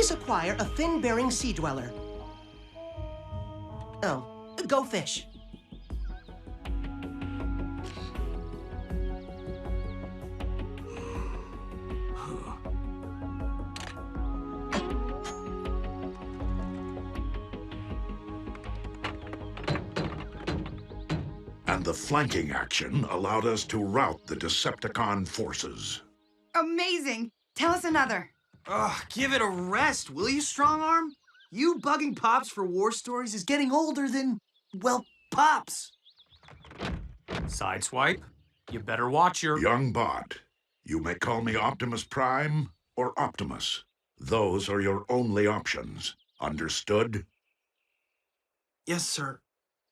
Please acquire a fin-bearing sea dweller. Oh, go fish. And the flanking action allowed us to rout the Decepticon forces. Amazing! Tell us another. Ugh, give it a rest, will you, Strongarm? You bugging Pops for war stories is getting older than, well, Pops. Sideswipe, you better watch your... Young bot, you may call me Optimus Prime or Optimus. Those are your only options. Understood? Yes, sir.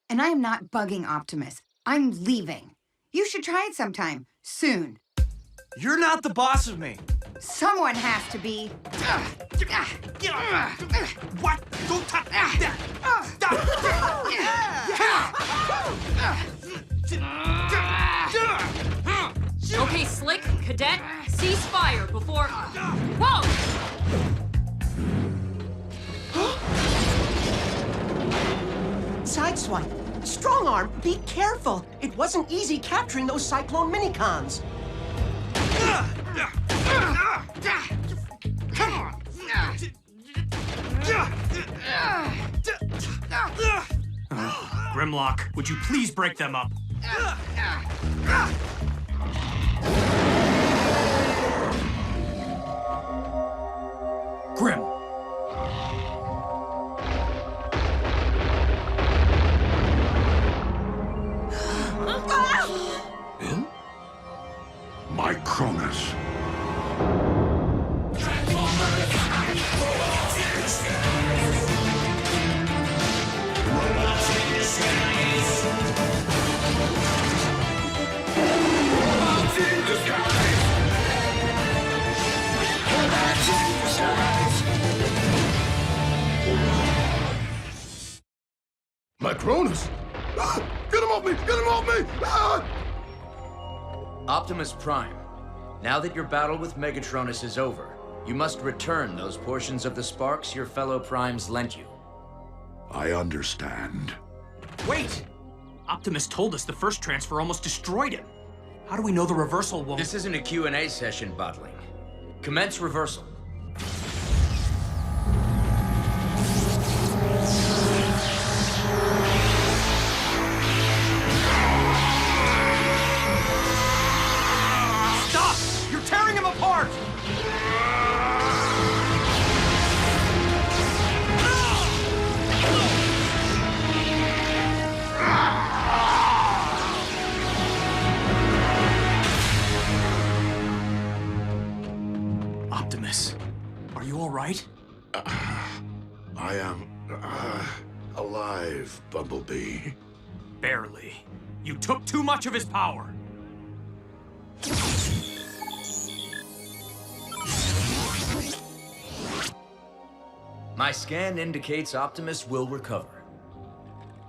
And I am not bugging Optimus. I'm leaving. You should try it sometime, soon. You're not the boss of me. Someone has to be. What? Don't touch that! Stop! Okay, Slick, Cadet, cease fire before... Whoa! Sideswipe. Strongarm, be careful. It wasn't easy capturing those Cyclone minicons. Come on! Grimlock, would you please break them up? Grim. My Cronus. My Cronus! Ah! Get him off me! Get him off me! Ah! Optimus Prime, now that your battle with Megatronus is over, you must return those portions of the sparks your fellow Primes lent you. I understand. Wait! Optimus told us the first transfer almost destroyed him. How do we know the reversal won't... This isn't a Q&A session, Botling. Commence reversal. Stop! You're tearing him apart! Optimus, are you all right? I am alive, Bumblebee. Barely. You took too much of his power. My scan indicates Optimus will recover.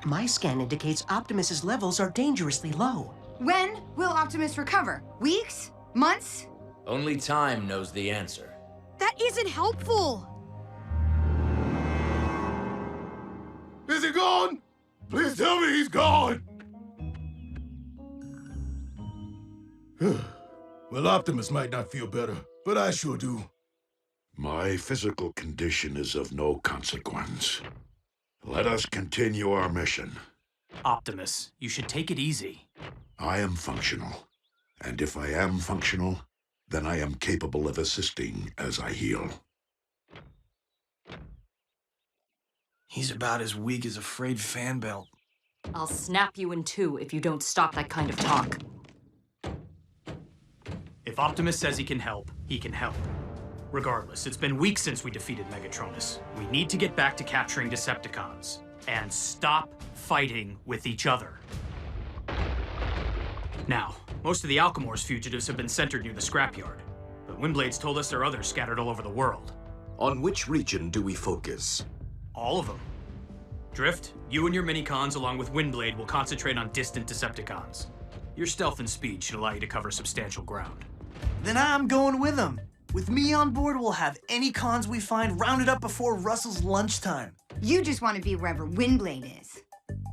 My scan indicates Optimus's levels are dangerously low. When will Optimus recover? Weeks? Months? Only time knows the answer. That isn't helpful! Is he gone? Please tell me he's gone! Well, Optimus might not feel better, but I sure do. My physical condition is of no consequence. Let us continue our mission. Optimus, you should take it easy. I am functional. And if I am functional, then I am capable of assisting as I heal. He's about as weak as a frayed fan belt. I'll snap you in two if you don't stop that kind of talk. If Optimus says he can help, he can help. Regardless, it's been weeks since we defeated Megatronus. We need to get back to capturing Decepticons. And stop fighting with each other. Now, most of the Alchemor's fugitives have been centered near the scrapyard. But Windblade's told us there are others scattered all over the world. On which region do we focus? All of them. Drift, you and your minicons along with Windblade will concentrate on distant Decepticons. Your stealth and speed should allow you to cover substantial ground. Then I'm going with him. With me on board, we'll have any cons we find rounded up before Russell's lunchtime. You just want to be wherever Windblade is.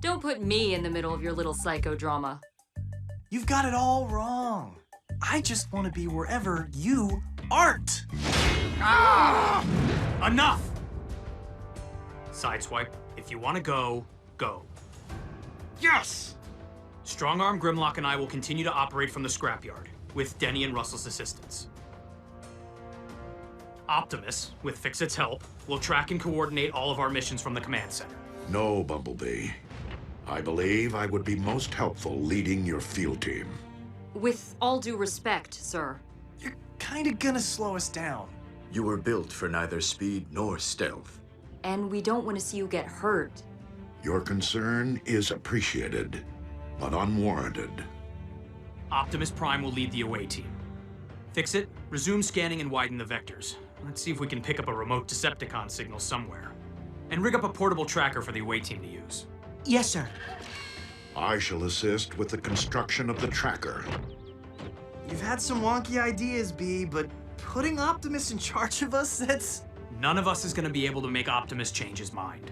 Don't put me in the middle of your little psychodrama. You've got it all wrong. I just want to be wherever you aren't. Ah! Enough! Sideswipe, if you want to go, go. Yes! Strongarm, Grimlock, and I will continue to operate from the scrapyard, with Denny and Russell's assistance. Optimus, with Fix-It's help, will track and coordinate all of our missions from the command center. No, Bumblebee. I believe I would be most helpful leading your field team. With all due respect, sir. You're kinda gonna slow us down. You were built for neither speed nor stealth. And we don't want to see you get hurt. Your concern is appreciated, but unwarranted. Optimus Prime will lead the away team. Fix-It, resume scanning and widen the vectors. Let's see if we can pick up a remote Decepticon signal somewhere. And rig up a portable tracker for the away team to use. Yes, sir. I shall assist with the construction of the tracker. You've had some wonky ideas, B, but putting Optimus in charge of us, that's... None of us is going to be able to make Optimus change his mind.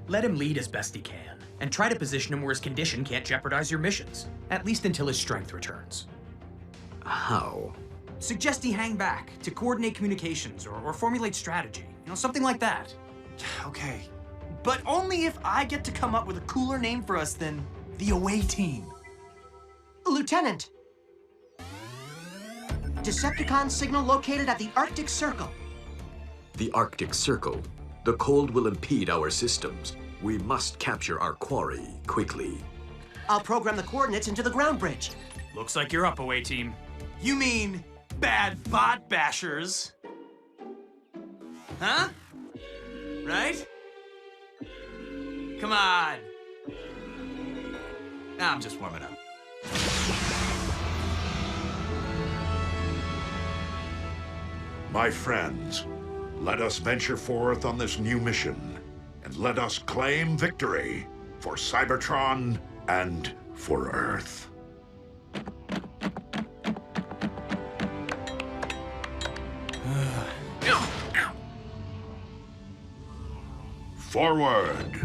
Let him lead as best he can, and try to position him where his condition can't jeopardize your missions, at least until his strength returns. How? Suggest he hang back to coordinate communications or formulate strategy. You know, something like that. Okay. But only if I get to come up with a cooler name for us than the away team. Lieutenant! Decepticon signal located at the Arctic Circle. The Arctic Circle. The cold will impede our systems. We must capture our quarry quickly. I'll program the coordinates into the ground bridge. Looks like you're up, away team. You mean bad bot bashers? Huh? Right? Come on. Nah, I'm just warming up. My friends, let us venture forth on this new mission, and let us claim victory for Cybertron and for Earth. Forward!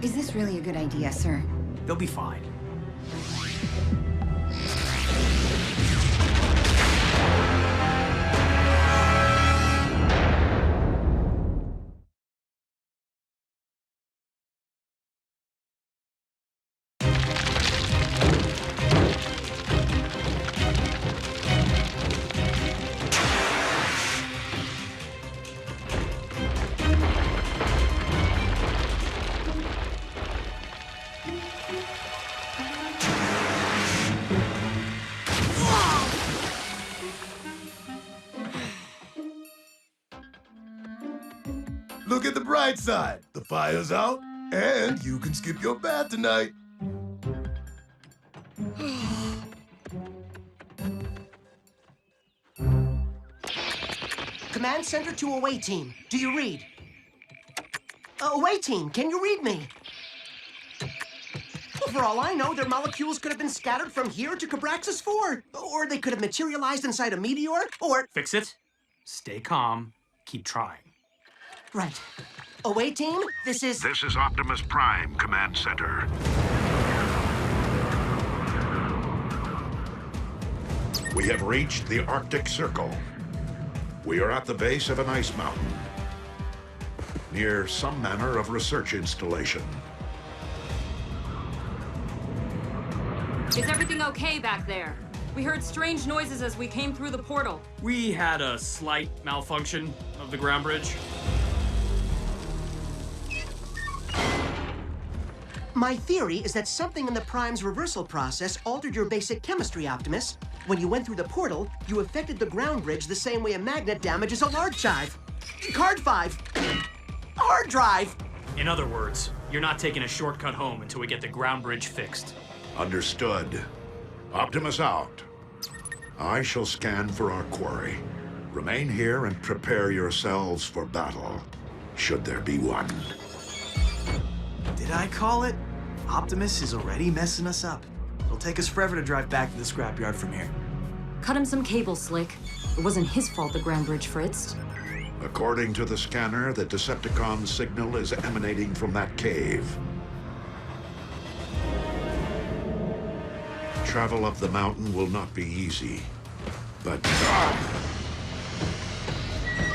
Is this really a good idea, sir? They'll be fine. Look at the bright side. The fire's out, and you can skip your bath tonight. Command center to away team. Do you read? Away team, can you read me? For all I know, their molecules could have been scattered from here to Cabraxis 4. Or they could have materialized inside a meteor, or... Fix-It. Stay calm. Keep trying. Right. Away team, this is... This is Optimus Prime, Command Center. We have reached the Arctic Circle. We are at the base of an ice mountain, near some manner of research installation. Is everything okay back there? We heard strange noises as we came through the portal. We had a slight malfunction of the ground bridge. My theory is that something in the Prime's reversal process altered your basic chemistry, Optimus. When you went through the portal, you affected the ground bridge the same way a magnet damages a large drive. Card 5. Hard drive. In other words, you're not taking a shortcut home until we get the ground bridge fixed. Understood. Optimus out. I shall scan for our quarry. Remain here and prepare yourselves for battle, should there be one. Did I call it? Optimus is already messing us up. It'll take us forever to drive back to the scrapyard from here. Cut him some cable, Slick. It wasn't his fault the ground bridge fritzed. According to the scanner, the Decepticon signal is emanating from that cave. Travel up the mountain will not be easy, but...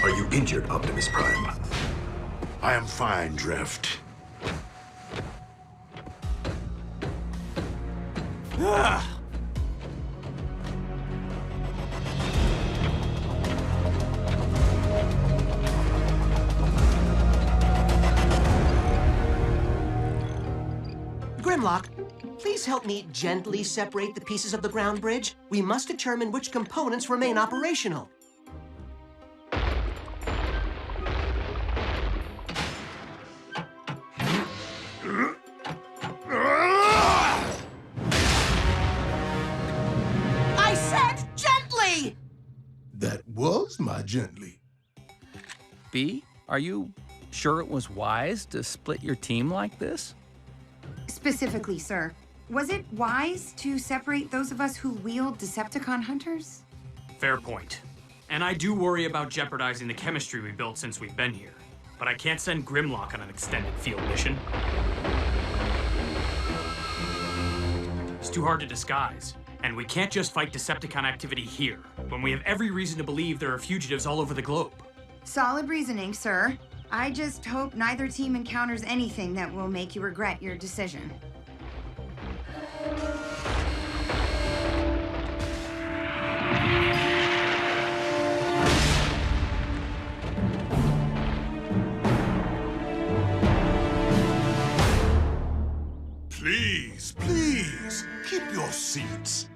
Are you injured, Optimus Prime? I am fine, Drift. Grimlock, please help me gently separate the pieces of the ground bridge. We must determine which components remain operational. I said gently! That was my gently. B, are you sure it was wise to split your team like this? Specifically, sir, was it wise to separate those of us who wield Decepticon hunters? Fair point. And I do worry about jeopardizing the chemistry we built since we've been here. But I can't send Grimlock on an extended field mission. It's too hard to disguise. And we can't just fight Decepticon activity here, when we have every reason to believe there are fugitives all over the globe. Solid reasoning, sir. I just hope neither team encounters anything that will make you regret your decision. Please, please, keep your seats.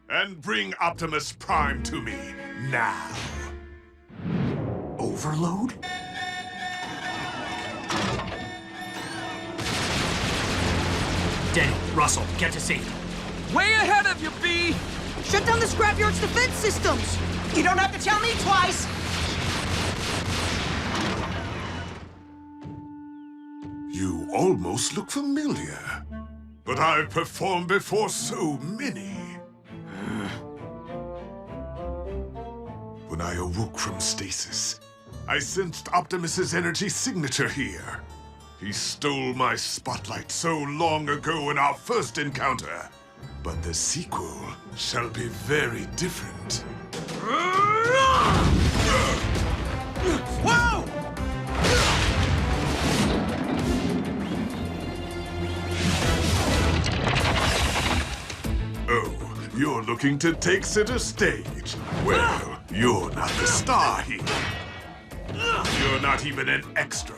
And bring Optimus Prime to me, now. Overload? Denny, Russell, get to safety. Way ahead of you, B! Shut down the scrapyard's defense systems! You don't have to tell me twice! You almost look familiar. But I've performed before so many. When I awoke from stasis, I sensed Optimus's energy signature here. He stole my spotlight so long ago in our first encounter. But the sequel shall be very different. Whoa! Oh, you're looking to take center stage. Well, you're not the star here. You're not even an extra.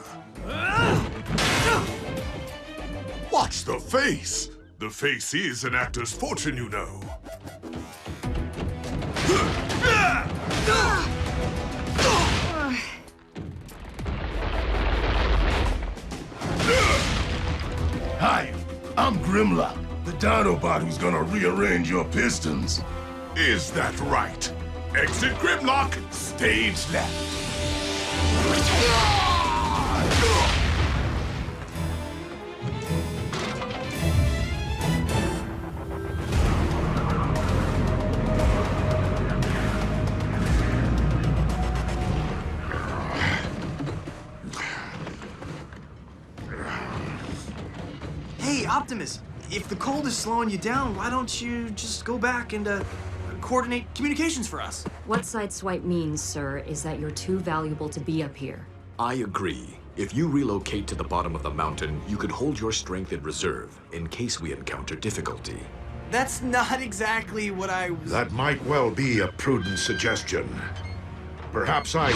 Watch the face. The face is an actor's fortune, you know. Hi, I'm Grimlock, the dinobot who's gonna rearrange your pistons. Is that right? Exit Grimlock, stage left. Hey, Optimus, if the cold is slowing you down, why don't you just go back and coordinate communications for us? What Sideswipe means, sir, is that you're too valuable to be up here. I agree. If you relocate to the bottom of the mountain, you could hold your strength in reserve in case we encounter difficulty. That's not exactly what I was... That might well be a prudent suggestion. Perhaps I...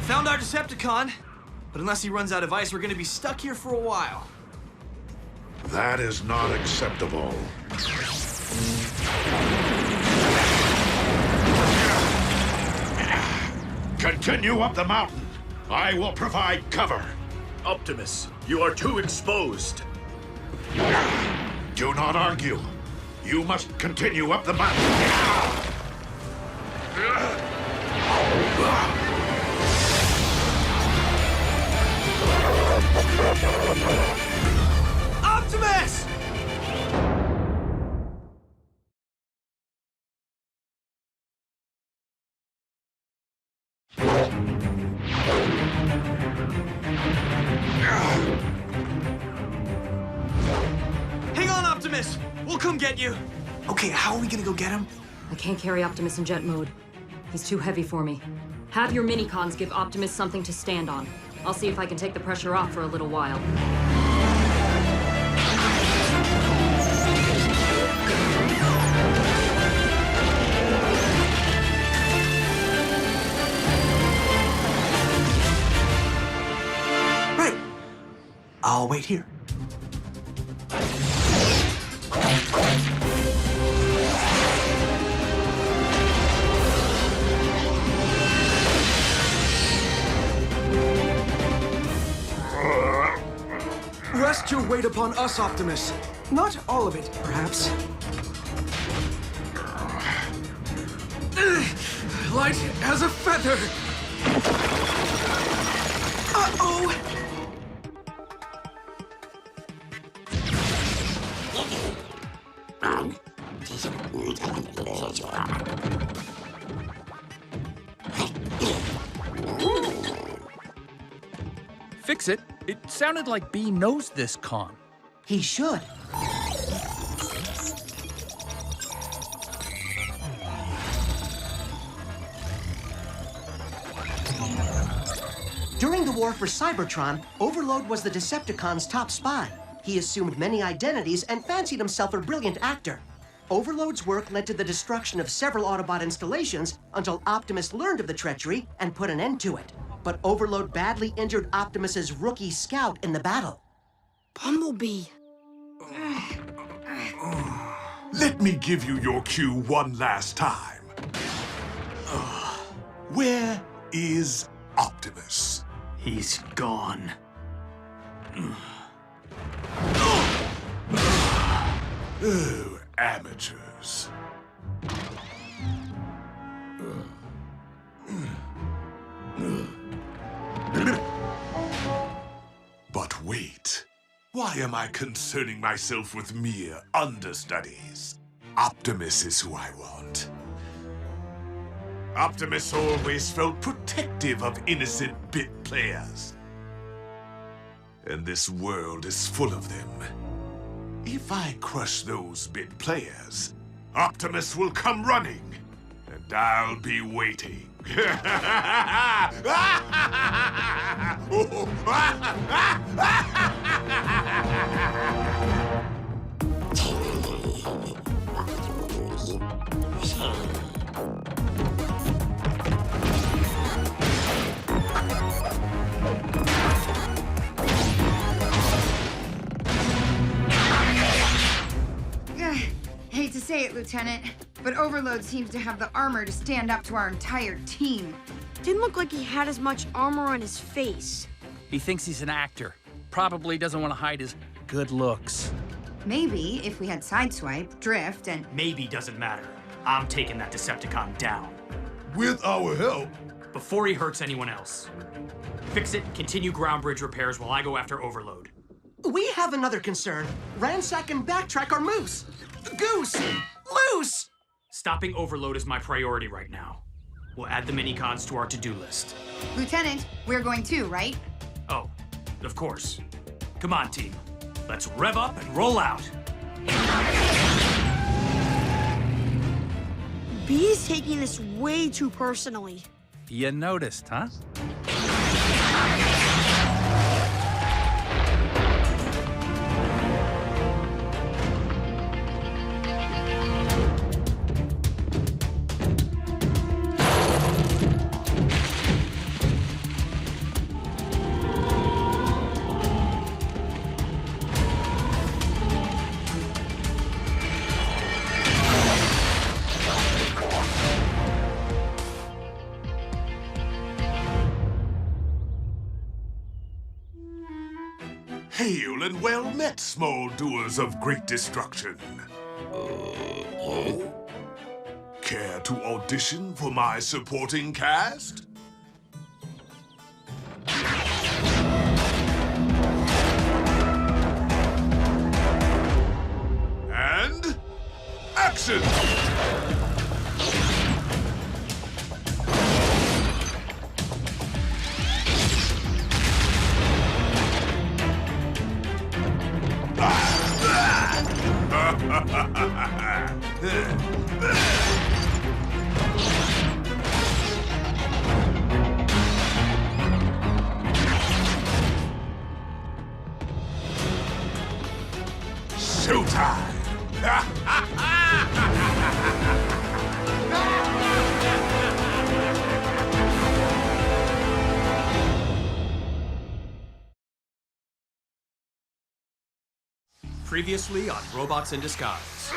Found our Decepticon, but unless he runs out of ice, we're gonna be stuck here for a while. That is not acceptable. Continue up the mountain. I will provide cover. Optimus, you are too exposed. Do not argue. You must continue up the mountain. Optimus! Hang on, Optimus! We'll come get you! Okay, how are we gonna go get him? I can't carry Optimus in jet mode. He's too heavy for me. Have your minicons give Optimus something to stand on. I'll see if I can take the pressure off for a little while. Right. I'll wait here. Rest your weight upon us, Optimus. Not all of it, perhaps. Light as a feather. Uh-oh! Fix it. It sounded like B knows this con. He should. During the war for Cybertron, Overload was the Decepticons' top spy. He assumed many identities and fancied himself a brilliant actor. Overload's work led to the destruction of several Autobot installations until Optimus learned of the treachery and put an end to it. But Overload badly injured Optimus's rookie scout in the battle. Bumblebee. Let me give you your cue one last time. Where is Optimus? He's gone. Oh, amateurs. But wait. Why am I concerning myself with mere understudies? Optimus is who I want. Optimus always felt protective of innocent bit players. And this world is full of them. If I crush those bit players, Optimus will come running, and I'll be waiting. Hate to say it, Lieutenant, but Overload seems to have the armor to stand up to our entire team. Didn't look like he had as much armor on his face. He thinks he's an actor. Probably doesn't want to hide his good looks. Maybe if we had Sideswipe, Drift, and... Maybe doesn't matter. I'm taking that Decepticon down. With our help. Before he hurts anyone else. Fix it, continue ground bridge repairs while I go after Overload. We have another concern. Ransack and backtrack our moose. Goose! Loose! Stopping Overload is my priority right now. We'll add the minicons to our to-do list. Lieutenant, we're going too, right? Oh, of course. Come on, team. Let's rev up and roll out. B's taking this way too personally. You noticed, huh? Hail and well met, small doers of great destruction. Care to audition for my supporting cast? And action! Showtime! Previously on Robots in Disguise.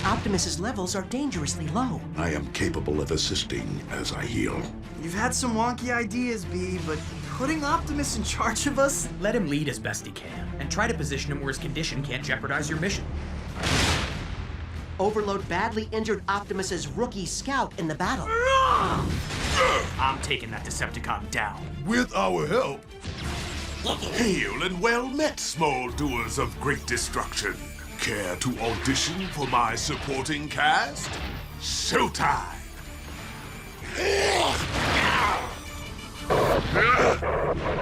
Optimus's levels are dangerously low. I am capable of assisting as I heal. You've had some wonky ideas, B, but putting Optimus in charge of us? Let him lead as best he can, and try to position him where his condition can't jeopardize your mission. Overload badly injured Optimus's rookie scout in the battle. I'm taking that Decepticon down. With our help. Hail and well met, small doers of great destruction. Care to audition for my supporting cast? Showtime!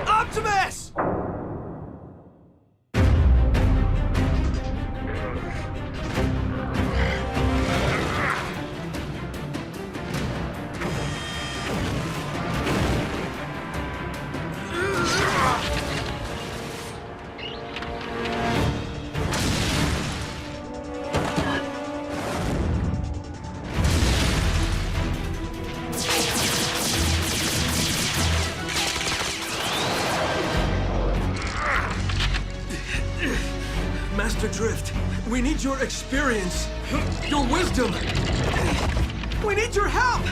Optimus! Master Drift, we need your experience, your wisdom. We need your help!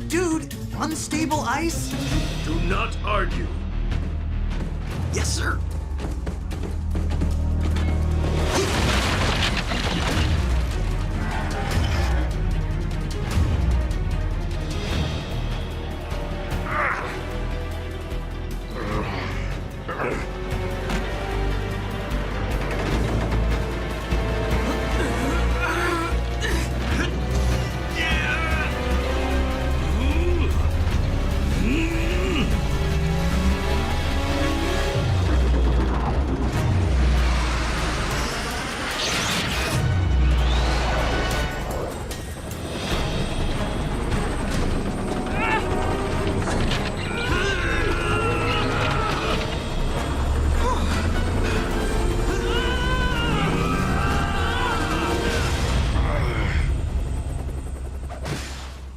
Dude, unstable ice? Do not argue. Yes, sir.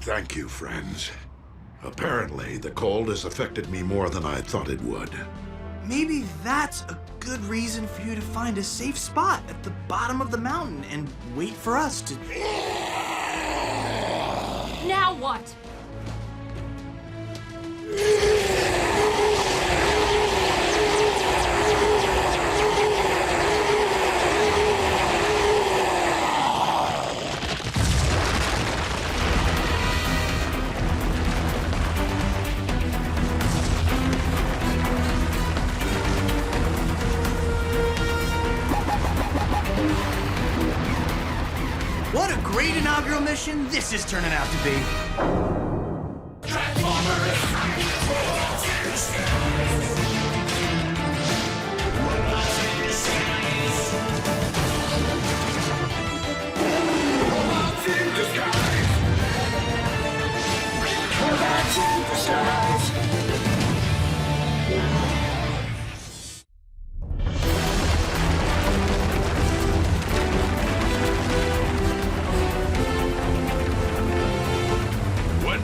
Thank you, friends. Apparently, the cold has affected me more than I thought it would. Maybe that's a good reason for you to find a safe spot at the bottom of the mountain and wait for us to... Now what? What a great inaugural mission this is turning out to be.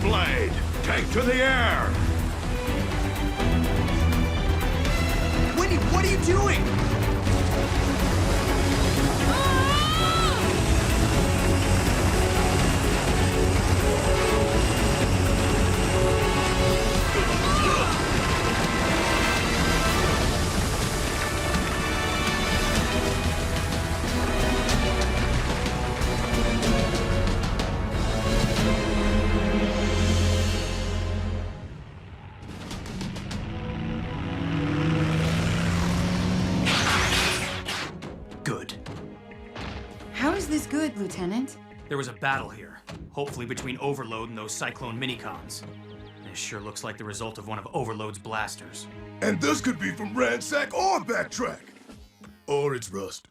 Blade, take to the air! Winnie, what are you doing? How is this good, Lieutenant? There was a battle here, hopefully between Overload and those Cyclone minicons. This sure looks like the result of one of Overload's blasters. And this could be from Ransack or Backtrack. Or it's Rust.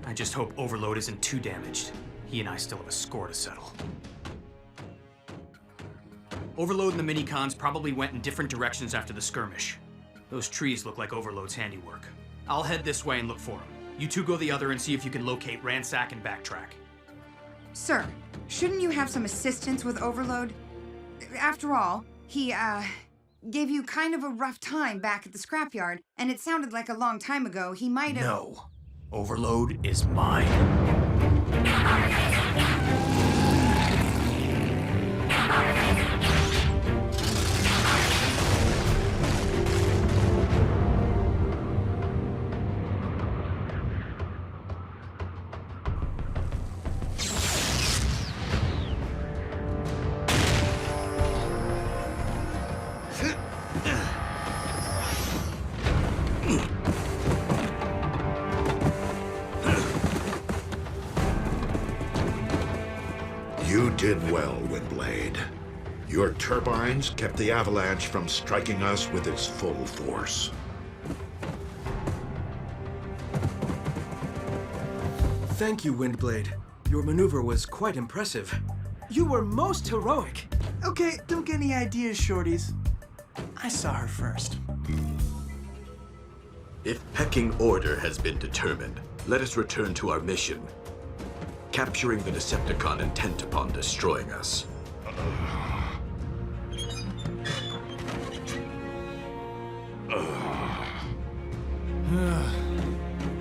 I just hope Overload isn't too damaged. He and I still have a score to settle. Overload and the minicons probably went in different directions after the skirmish. Those trees look like Overload's handiwork. I'll head this way and look for him. You two go the other and see if you can locate Ransack and Backtrack. Sir, shouldn't you have some assistance with Overload? After all, he, gave you kind of a rough time back at the scrapyard, and it sounded like a long time ago he might have— No. Overload is mine. You did well, Windblade. Your turbines kept the avalanche from striking us with its full force. Thank you, Windblade. Your maneuver was quite impressive. You were most heroic. Okay, don't get any ideas, shorties. I saw her first. If pecking order has been determined, let us return to our mission. Capturing the Decepticon intent upon destroying us.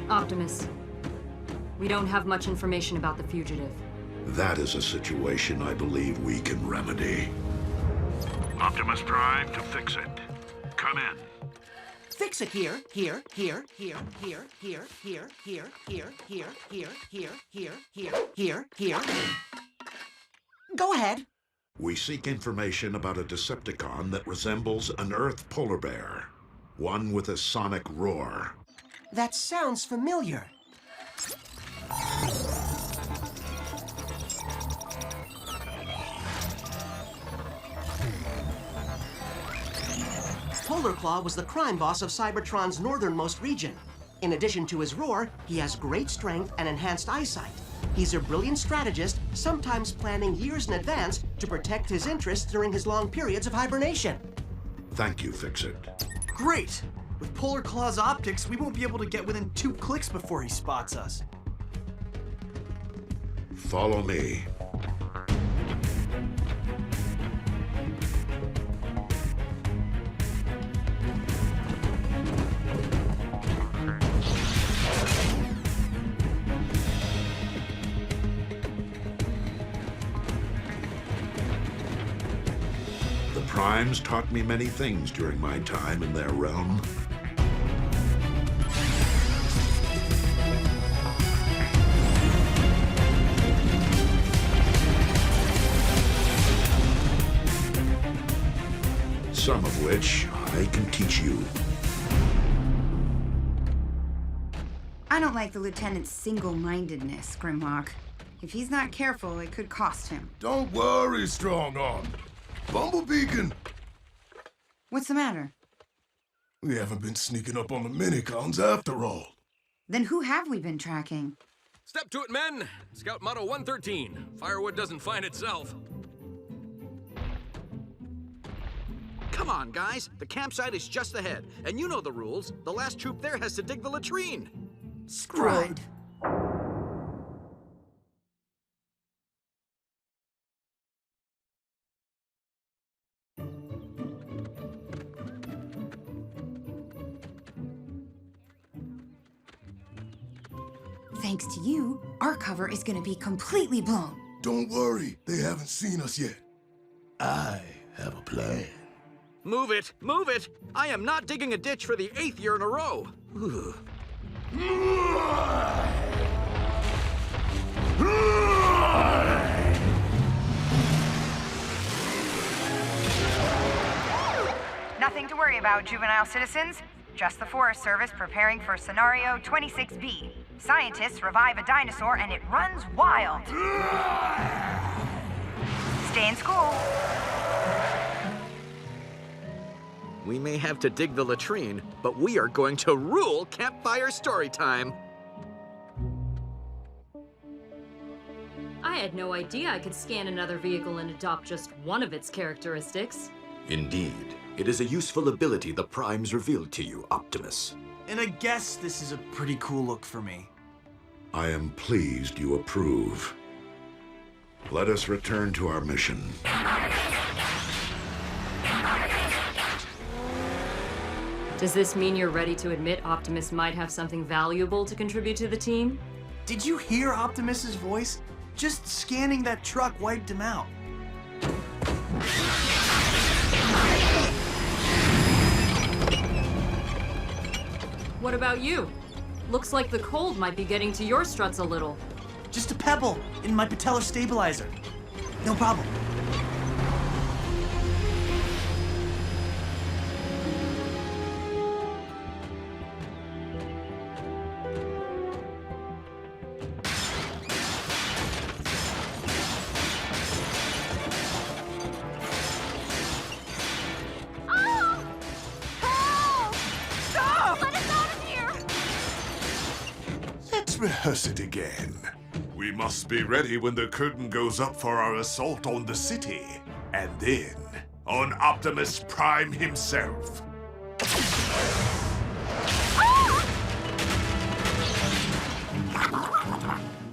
Optimus, we don't have much information about the fugitive. That is a situation I believe we can remedy. Optimus Prime to fix it. Come in. Fix it here, here, here, here, here, here, here, here, here, here, here, here, here, here, here. Go ahead. We seek information about a Decepticon that resembles an Earth polar bear. One with a sonic roar. That sounds familiar. Polar Claw was the crime boss of Cybertron's northernmost region. In addition to his roar, he has great strength and enhanced eyesight. He's a brilliant strategist, sometimes planning years in advance to protect his interests during his long periods of hibernation. Thank you, Fix-It. Great! With Polar Claw's optics, we won't be able to get within 2 clicks before he spots us. Follow me. The Primes taught me many things during my time in their realm. Some of which I can teach you. I don't like the Lieutenant's single-mindedness, Grimlock. If he's not careful, it could cost him. Don't worry, Strongarm. Bumblebee can... What's the matter? We haven't been sneaking up on the minicons after all. Then who have we been tracking? Step to it, men! Scout Motto 113. Firewood doesn't find itself. Come on, guys. The campsite is just ahead. And you know the rules. The last troop there has to dig the latrine. Screwed. Thanks to you, our cover is gonna be completely blown. Don't worry, they haven't seen us yet. I have a plan. Move it! Move it! I am not digging a ditch for the 8th year in a row. Nothing to worry about, juvenile citizens. Just the Forest Service preparing for Scenario 26B. Scientists revive a dinosaur and it runs wild. Stay in school. We may have to dig the latrine, but we are going to rule campfire story time. I had no idea I could scan another vehicle and adopt just one of its characteristics. Indeed. It is a useful ability the Primes revealed to you, Optimus. And I guess this is a pretty cool look for me. I am pleased you approve. Let us return to our mission. Does this mean you're ready to admit Optimus might have something valuable to contribute to the team? Did you hear Optimus's voice? Just scanning that truck wiped him out. What about you? Looks like the cold might be getting to your struts a little. Just a pebble in my patellar stabilizer. No problem. Let's rehearse it again. We must be ready when the curtain goes up for our assault on the city. And then, on Optimus Prime himself.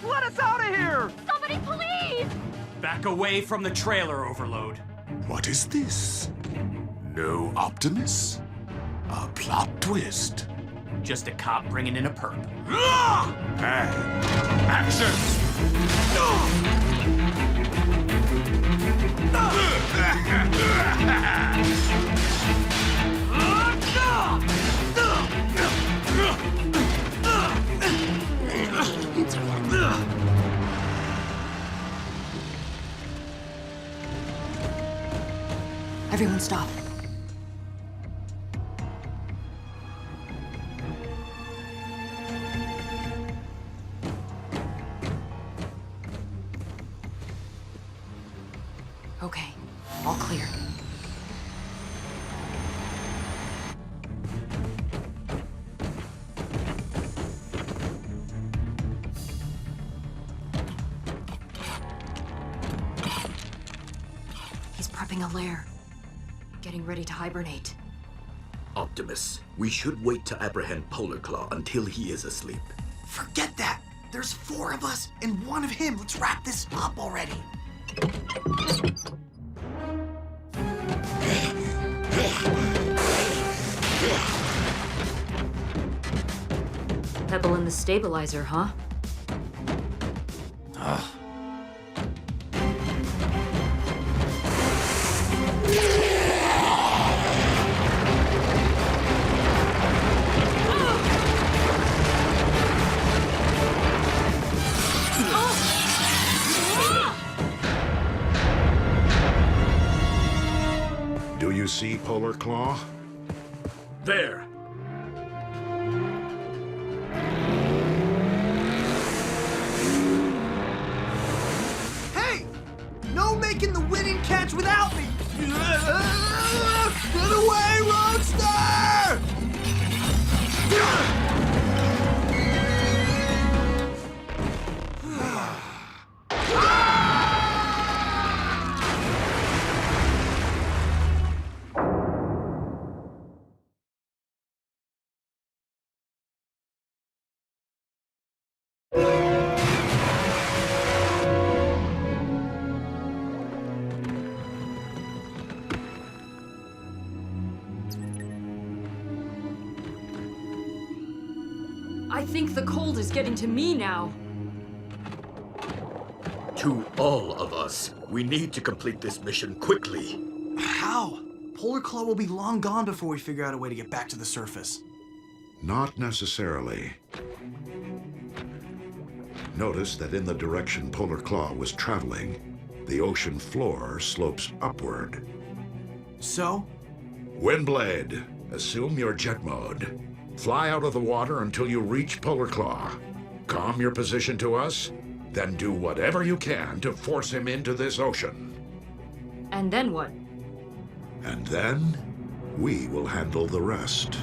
Let us out of here! Somebody please! Back away from the trailer, Overload. What is this? No Optimus? A plot twist. Just a cop bringing in a perp. And action! Everyone stop. Okay, all clear. He's prepping a lair. Getting ready to hibernate. Optimus, we should wait to apprehend Polar Claw until he is asleep. Forget that! There's 4 of us and 1 of him. Let's wrap this up already. Pebble in the stabilizer, huh? Do you see Polar Claw? There! Hey! No making the winning catch without me! Get away, Roadster! I think the cold is getting to me now. To all of us, we need to complete this mission quickly. How? Polar Claw will be long gone before we figure out a way to get back to the surface. Not necessarily. Notice that in the direction Polar Claw was traveling, the ocean floor slopes upward. So? Windblade, assume your jet mode. Fly out of the water until you reach Polar Claw. calm your position to us? Then do whatever you can to force him into this ocean. And then what? And then, we will handle the rest.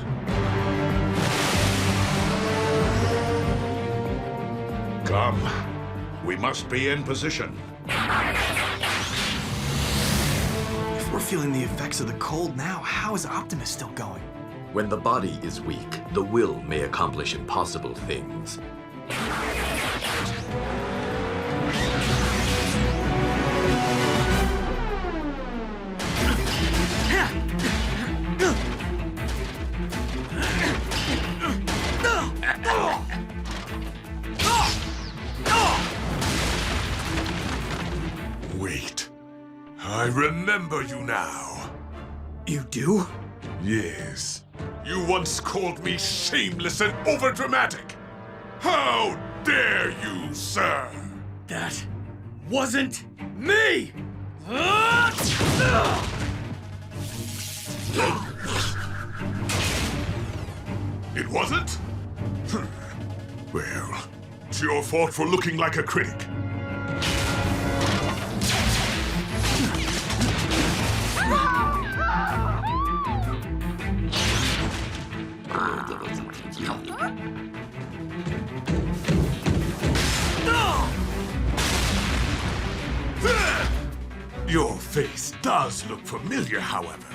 Come. We must be in position. If we're feeling the effects of the cold now, how is Optimus still going? When the body is weak, the will may accomplish impossible things. Wait. I remember you now. You do? Yes. You once called me shameless and overdramatic. How dare you, sir? That wasn't me! It wasn't? Well, it's your fault for looking like a critic. Your face does look familiar, however.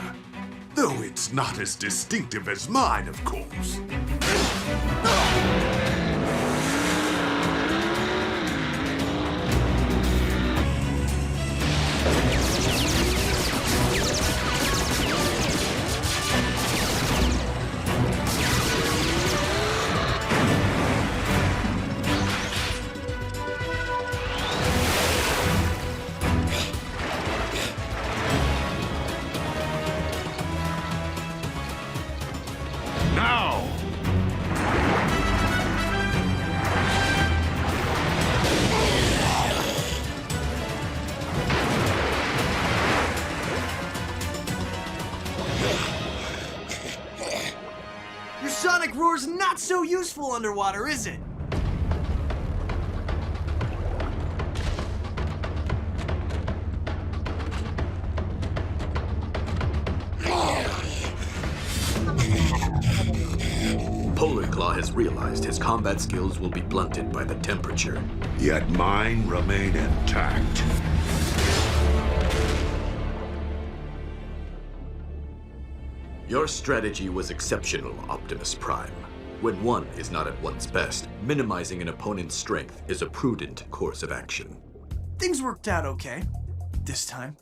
Though it's not as distinctive as mine, of course. Sonic roar's not so useful underwater, is it? Polar Claw has realized his combat skills will be blunted by the temperature. Yet mine remain intact. Your strategy was exceptional, Optimus Prime. When one is not at one's best, minimizing an opponent's strength is a prudent course of action. Things worked out okay. This time.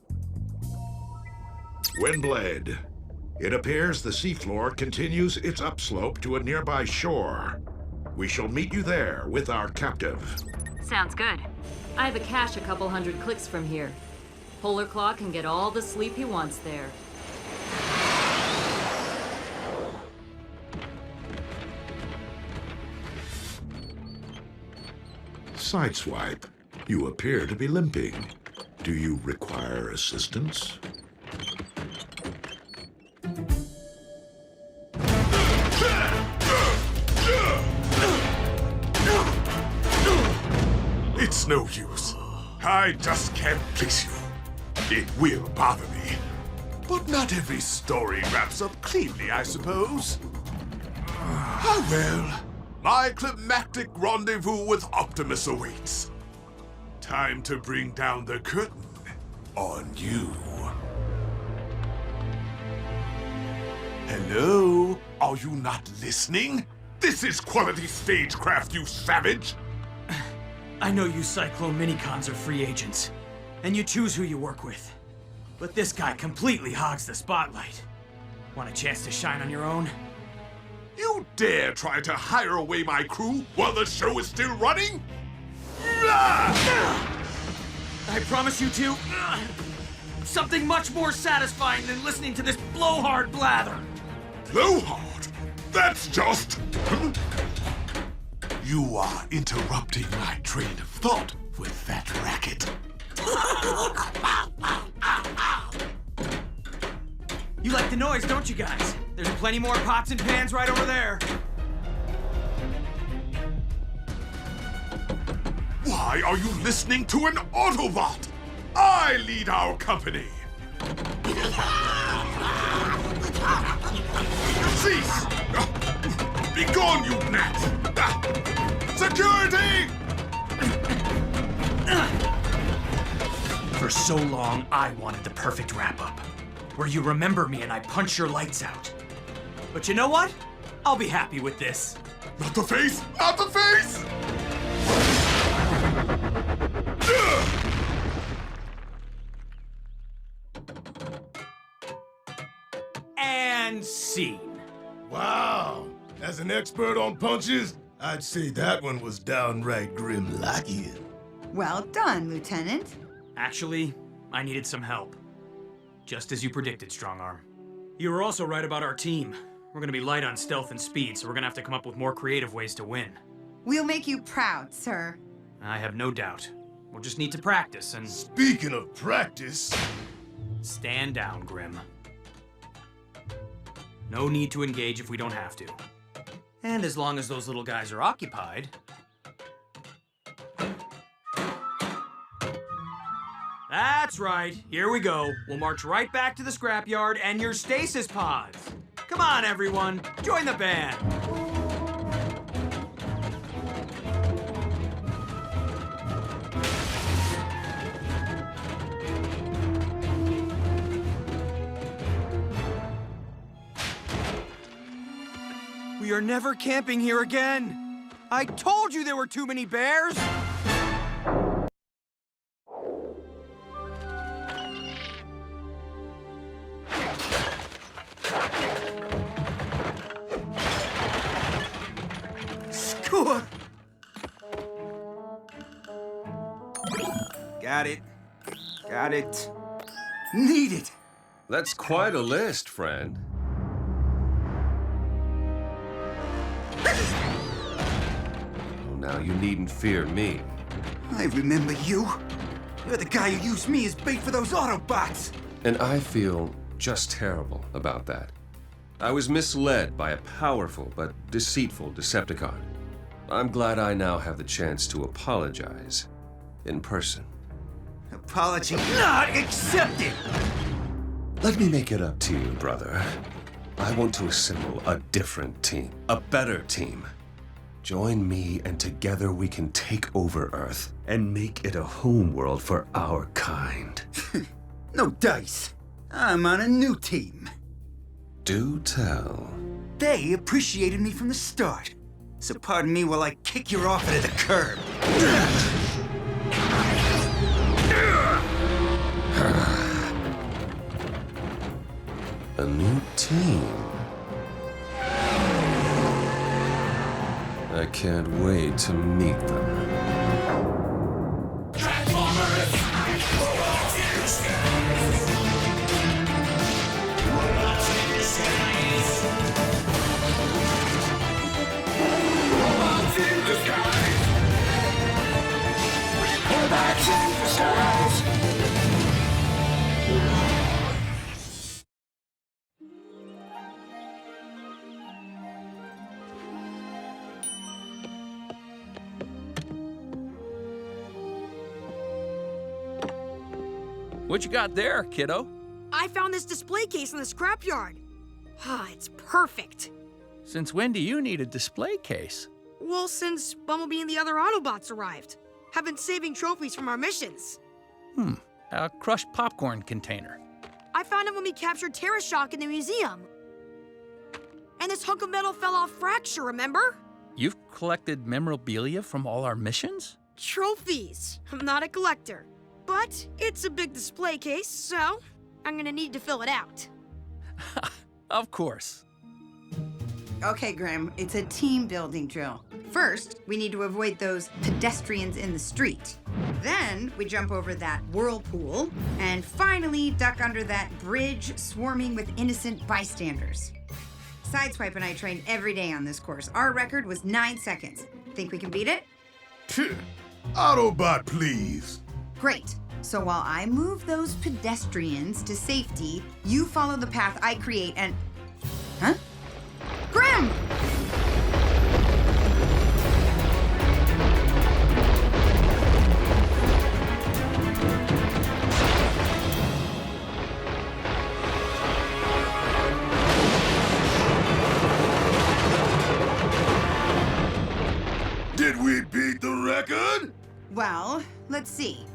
Windblade. It appears the seafloor continues its upslope to a nearby shore. We shall meet you there with our captive. Sounds good. I have a cache a couple hundred clicks from here. Polar Claw can get all the sleep he wants there. Sideswipe, you appear to be limping. Do you require assistance? It's no use. I just can't place you. It will bother me. But not every story wraps up cleanly, I suppose. Ah, well. My climactic rendezvous with Optimus awaits. Time to bring down the curtain on you. Hello? Are you not listening? This is quality stagecraft, you savage! I know you Cyclone Minicons are free agents, and you choose who you work with. But this guy completely hogs the spotlight. Want a chance to shine on your own? You dare try to hire away my crew while the show is still running? Ah! I promise you two, something much more satisfying than listening to this blowhard blather. Blowhard? That's just... You are interrupting my train of thought with that racket. You like the noise, don't you guys? There's plenty more pots and pans right over there. Why are you listening to an Autobot? I lead our company. Cease! Be gone, you gnat! Security! For so long, I wanted the perfect wrap-up, where you remember me and I punch your lights out. But you know what? I'll be happy with this. Not the face! Not the face! And scene. Wow. As an expert on punches, I'd say that one was downright grim like you. Well done, Lieutenant. Actually, I needed some help. Just as you predicted, Strongarm. You were also right about our team. We're gonna be light on stealth and speed, so we're gonna have to come up with more creative ways to win. We'll make you proud, sir. I have no doubt. We'll just need to practice and... Speaking of practice... Stand down, Grim. No need to engage if we don't have to. And as long as those little guys are occupied... That's right. Here we go. We'll march right back to the scrapyard and your stasis pods. Come on, everyone. Join the band. We are never camping here again. I told you there were too many bears. Score. Got it. Got it. Need it. That's quite a list, friend. Oh, now you needn't fear me. I remember you. You're the guy who used me as bait for those Autobots. And I feel just terrible about that. I was misled by a powerful but deceitful Decepticon. I'm glad I now have the chance to apologize in person. Apology not accepted! Let me make it up to you, brother. I want to assemble a different team, a better team. Join me, and together we can take over Earth and make it a home world for our kind. No dice. I'm on a new team. Do tell. They appreciated me from the start. So pardon me while I kick your off into the curb. A new team. I can't wait to meet them. What you got there, kiddo? I found this display case in the scrapyard. It's perfect. Since when do you need a display case? Well, since Bumblebee and the other Autobots arrived. Have been saving trophies from our missions. A crushed popcorn container. I found it when we captured Terra Shock in the museum. And this hunk of metal fell off Fracture, remember? You've collected memorabilia from all our missions? Trophies. I'm not a collector. But it's a big display case, so I'm gonna need to fill it out. Of course. Okay, Grim, it's a team building drill. First, we need to avoid those pedestrians in the street. Then, we jump over that whirlpool. And finally, duck under that bridge swarming with innocent bystanders. Sideswipe and I train every day on this course. Our record was 9 seconds. Think we can beat it? Autobot, please. Great. So while I move those pedestrians to safety, you follow the path I create and... Huh? Grim! Well, let's see.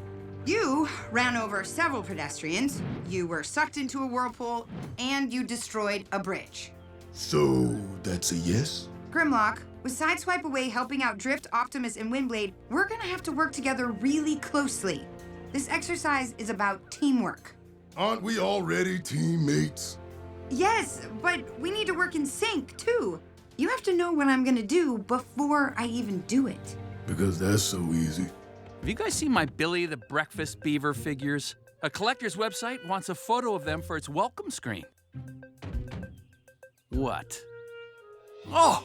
You ran over several pedestrians, you were sucked into a whirlpool, and you destroyed a bridge. So, that's a yes? Grimlock, with Sideswipe away helping out Drift, Optimus, and Windblade, we're gonna have to work together really closely. This exercise is about teamwork. Aren't we already teammates? Yes, but we need to work in sync, too. You have to know what I'm gonna do before I even do it. Because that's so easy. Have you guys seen my Billy the Breakfast Beaver figures? A collector's website wants a photo of them for its welcome screen. What? Oh!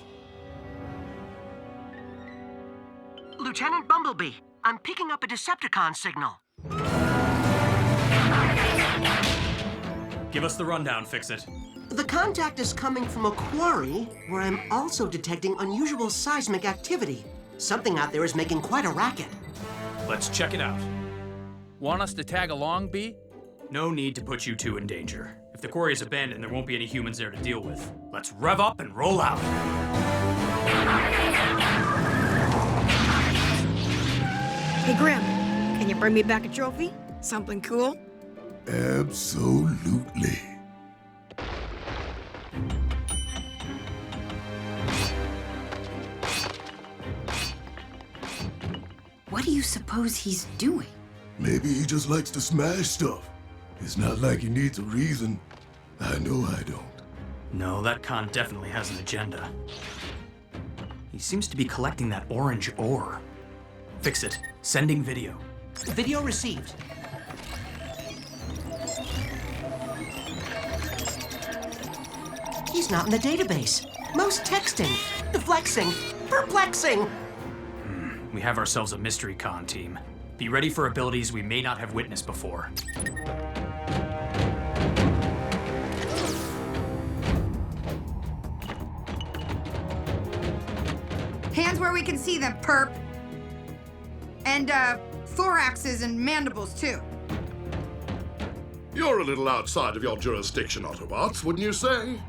Lieutenant Bumblebee, I'm picking up a Decepticon signal. Give us the rundown, Fix-It. The contact is coming from a quarry where I'm also detecting unusual seismic activity. Something out there is making quite a racket. Let's check it out. Want us to tag along, B? No need to put you two in danger. If the quarry is abandoned, there won't be any humans there to deal with. Let's rev up and roll out. Hey, Grim, can you bring me back a trophy? Something cool? Absolutely. What do you suppose he's doing? Maybe he just likes to smash stuff. It's not like he needs a reason. I know I don't. No, that con definitely has an agenda. He seems to be collecting that orange ore. Fix-It. Sending video. Video received. He's not in the database. Most texting, deflexing, perplexing. We have ourselves a mystery con team. Be ready for abilities we may not have witnessed before. Hands where we can see them, perp. And, thoraxes and mandibles, too. You're a little outside of your jurisdiction, Autobots, wouldn't you say?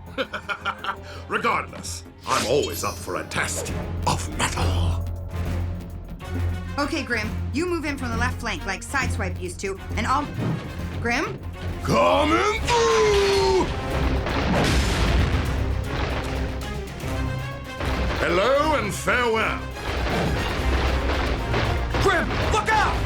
Regardless, I'm always up for a test of metal. Okay, Grim, you move in from the left flank like Sideswipe used to, and I'll... Grim? Coming through! Hello and farewell. Grim, look out!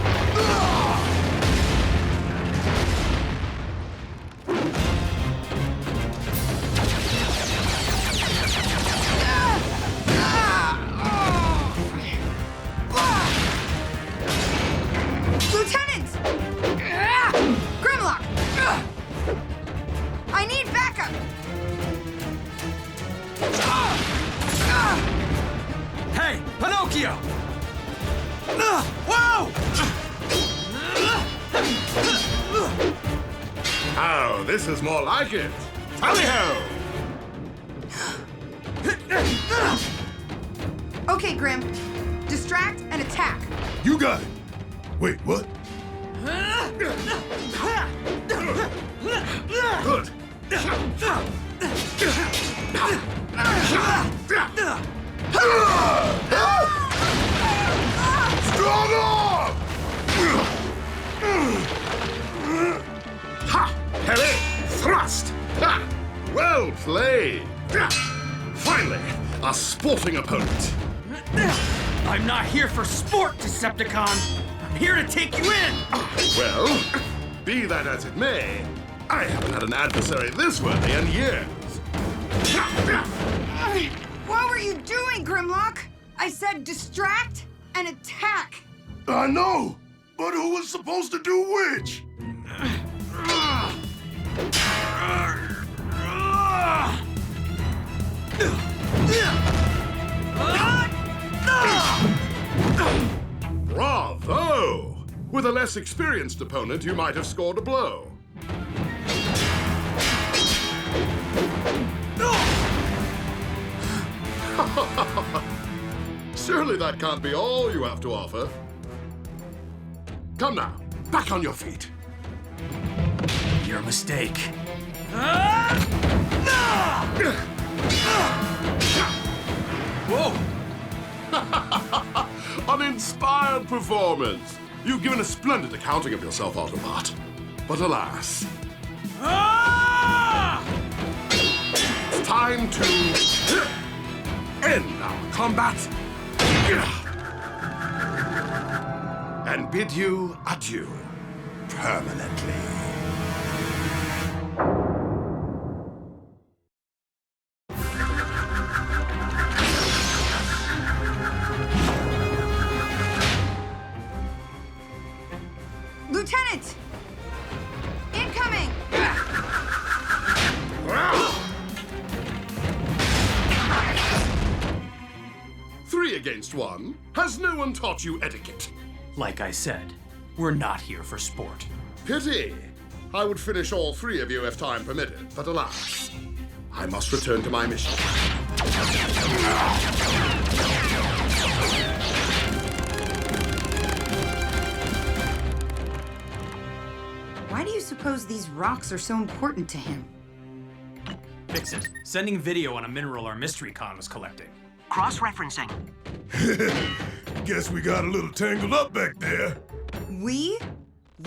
Lieutenant! Grimlock! I need backup! Hey, Pinocchio! Whoa! Oh, this is more like it. Tally-ho! Okay, Grim. Distract and attack. You got it. Wait, what? Good. Strongarm! Ha! Heavy thrust! Ha! Well played! Finally, a sporting opponent. I'm not here for sport, Decepticon. I'm here to take you in. Well, be that as it may, I haven't had an adversary this worthy in years. What were you doing, Grimlock? I said distract and attack. I know, but who was supposed to do which? Bravo! With a less experienced opponent, you might have scored a blow. Surely that can't be all you have to offer. Come now, back on your feet. Your mistake. Whoa! An Inspired performance! You've given a splendid accounting of yourself, Autobot. But alas... It's time to end our combat and bid you adieu permanently. Lieutenant! Incoming! 3 against 1? Has no one taught you etiquette? Like I said, we're not here for sport. Pity. I would finish all 3 of you if time permitted, but alas, I must return to my mission. Why do you suppose these rocks are so important to him? Fix it. Sending video on a mineral our mystery con was collecting. Cross-referencing. Guess we got a little tangled up back there. We?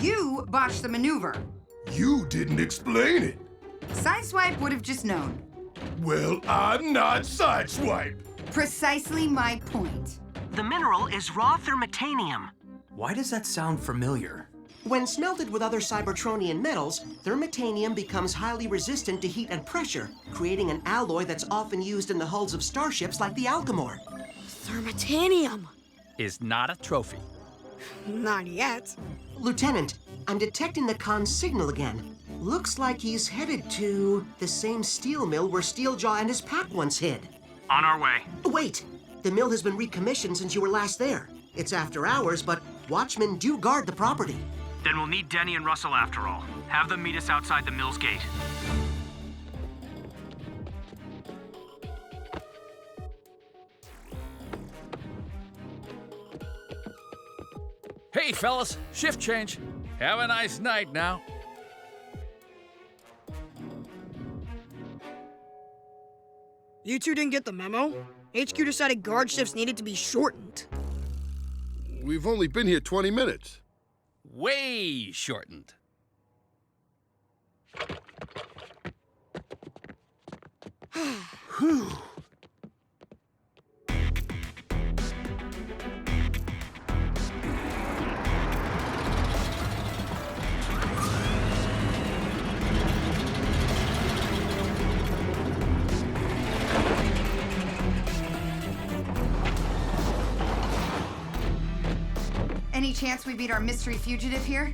You botched the maneuver. You didn't explain it. Sideswipe would have just known. Well, I'm not Sideswipe. Precisely my point. The mineral is raw thermitanium. Why does that sound familiar? When smelted with other Cybertronian metals, thermitanium becomes highly resistant to heat and pressure, creating an alloy that's often used in the hulls of starships like the Alchemore. Thermitanium. Is not a trophy. Not yet. Lieutenant, I'm detecting the con's signal again. Looks like he's headed to the same steel mill where Steeljaw and his pack once hid. On our way. Wait, the mill has been recommissioned since you were last there. It's after hours, but watchmen do guard the property. Then we'll need Denny and Russell after all. Have them meet us outside the mill's gate. Hey, fellas, shift change. Have a nice night now. You two didn't get the memo? HQ decided guard shifts needed to be shortened. We've only been here 20 minutes. Way shortened. Whew. Any chance we beat our mystery fugitive here?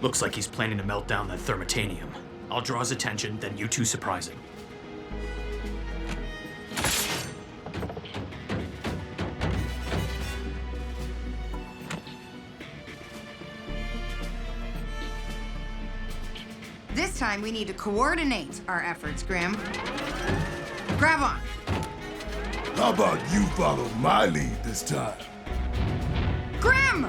Looks like he's planning to melt down that thermitanium. I'll draw his attention, then you two surprise him. This time we need to coordinate our efforts, Grim. Grab on. How about you follow my lead this time? Grim!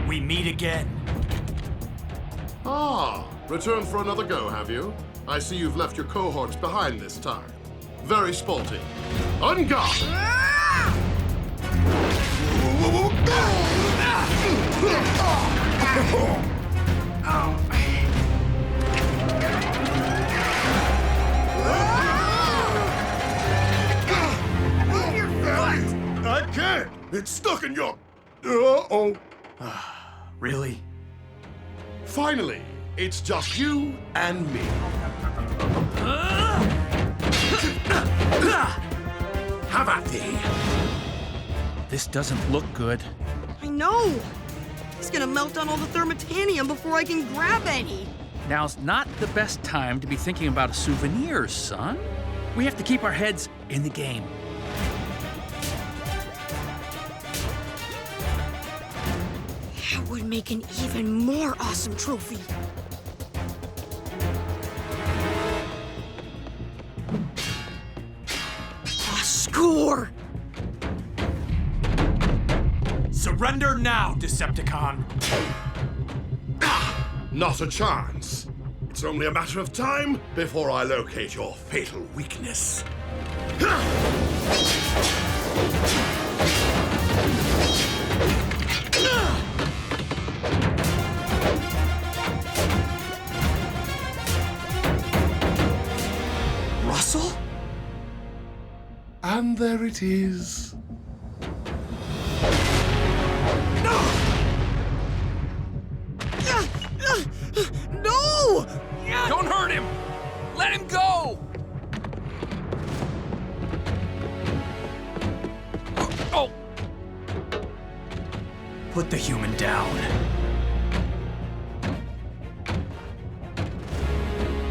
We meet again. Ah, returned for another go, have you? I see you've left your cohorts behind this time. Very sporty. On guard! I can't! It's stuck in your... Uh-oh. Really? Finally, it's just you and me. Have at thee. This doesn't look good. I know. He's gonna melt down all the thermitanium before I can grab any. Now's not the best time to be thinking about a souvenir, son. We have to keep our heads in the game. That would make an even more awesome trophy. A score! Surrender now, Decepticon! Not a chance. It's only a matter of time before I locate your fatal weakness. Russell? And there it is. No! Don't hurt him! Let him go! Oh! Put the human down.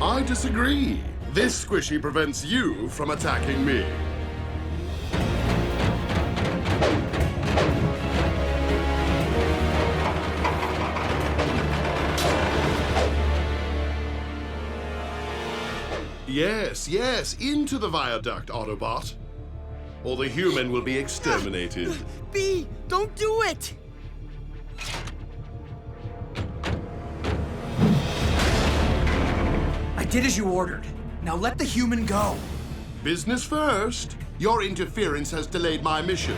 I disagree. This squishy prevents you from attacking me. Yes, into the viaduct, Autobot. Or the human will be exterminated. B, don't do it! I did as you ordered. Now let the human go. Business first. Your interference has delayed my mission.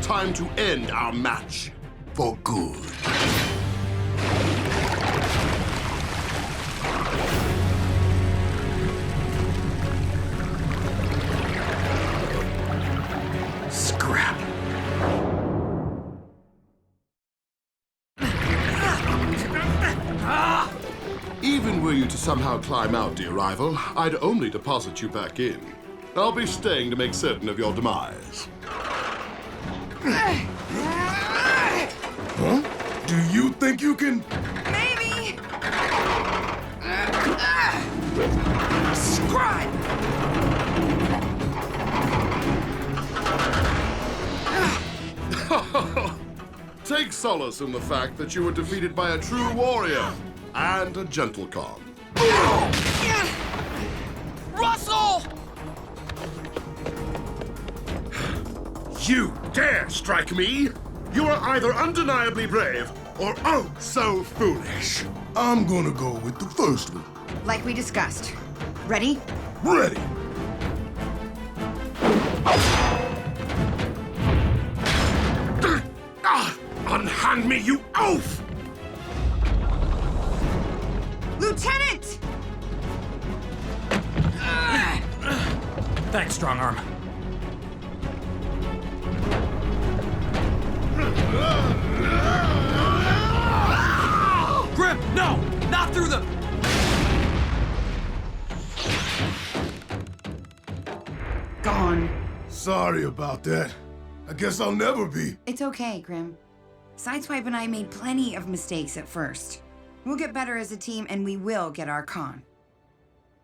Time to end our match. For good. Scrap. Even were you to somehow climb out, dear rival, I'd only deposit you back in. I'll be staying to make certain of your demise. Huh? Do you think you can... Maybe! Scribe! Take solace in the fact that you were defeated by a true warrior and a gentle con. Russell! You dare strike me? You are either undeniably brave or oh so foolish. I'm gonna go with the first one. Like we discussed. Ready? Ready. Unhand me, you oaf! Lieutenant! Thanks, Strongarm. Grim, no! Not through the... Gone. Sorry about that. I guess I'll never be. It's okay, Grim. Sideswipe and I made plenty of mistakes at first. We'll get better as a team, and we will get our con.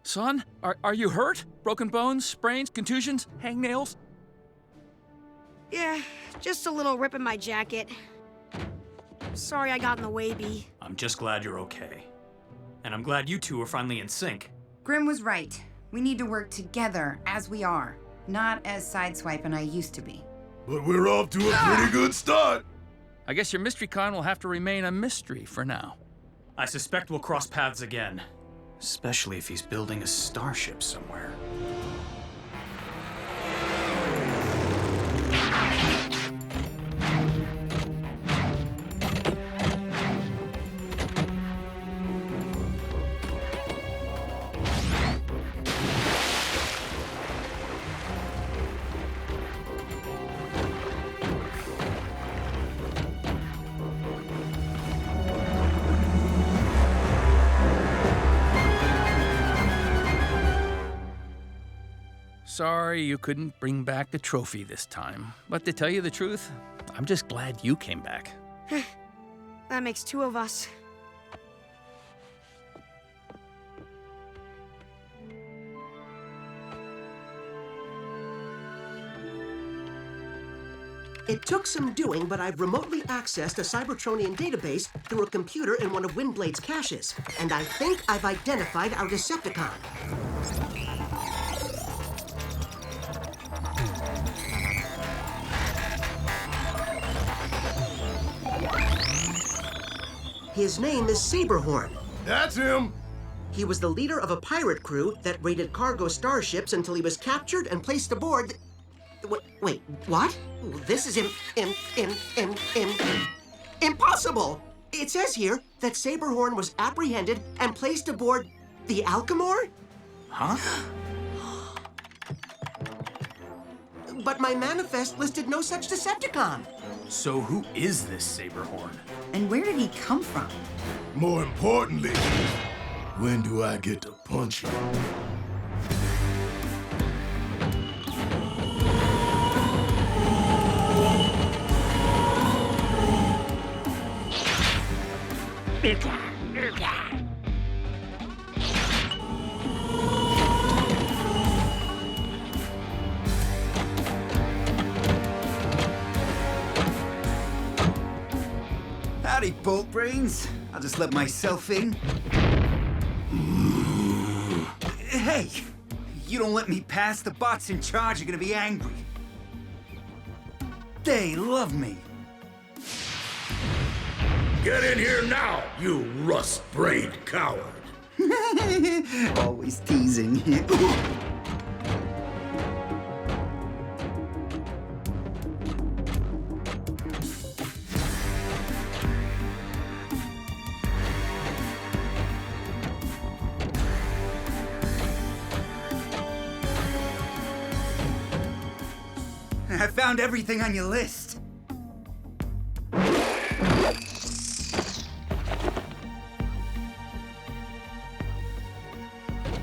Son, are you hurt? Broken bones, sprains, contusions, hangnails? Yeah, just a little rip in my jacket. Sorry I got in the way, B. I'm just glad you're okay. And I'm glad you two are finally in sync. Grim was right. We need to work together as we are, not as Sideswipe and I used to be. But we're off to a pretty good start. I guess your mystery con will have to remain a mystery for now. I suspect we'll cross paths again. Especially if he's building a starship somewhere. Sorry you couldn't bring back the trophy this time. But to tell you the truth, I'm just glad you came back. That makes two of us. It took some doing, but I've remotely accessed a Cybertronian database through a computer in one of Windblade's caches. And I think I've identified our Decepticon. His name is Saberhorn. That's him! He was the leader of a pirate crew that raided cargo starships until he was captured and placed aboard. Wait, what? This is impossible! It says here that Saberhorn was apprehended and placed aboard the Alchemor? Huh? But my manifest listed no such Decepticon. So who is this Saberhorn? And where did he come from? More importantly, when do I get to punch him? Howdy, bolt brains. I'll just let myself in. Hey, you don't let me pass, the bots in charge are gonna be angry. They love me. Get in here now, you rust-brained coward. Always teasing. I found everything on your list.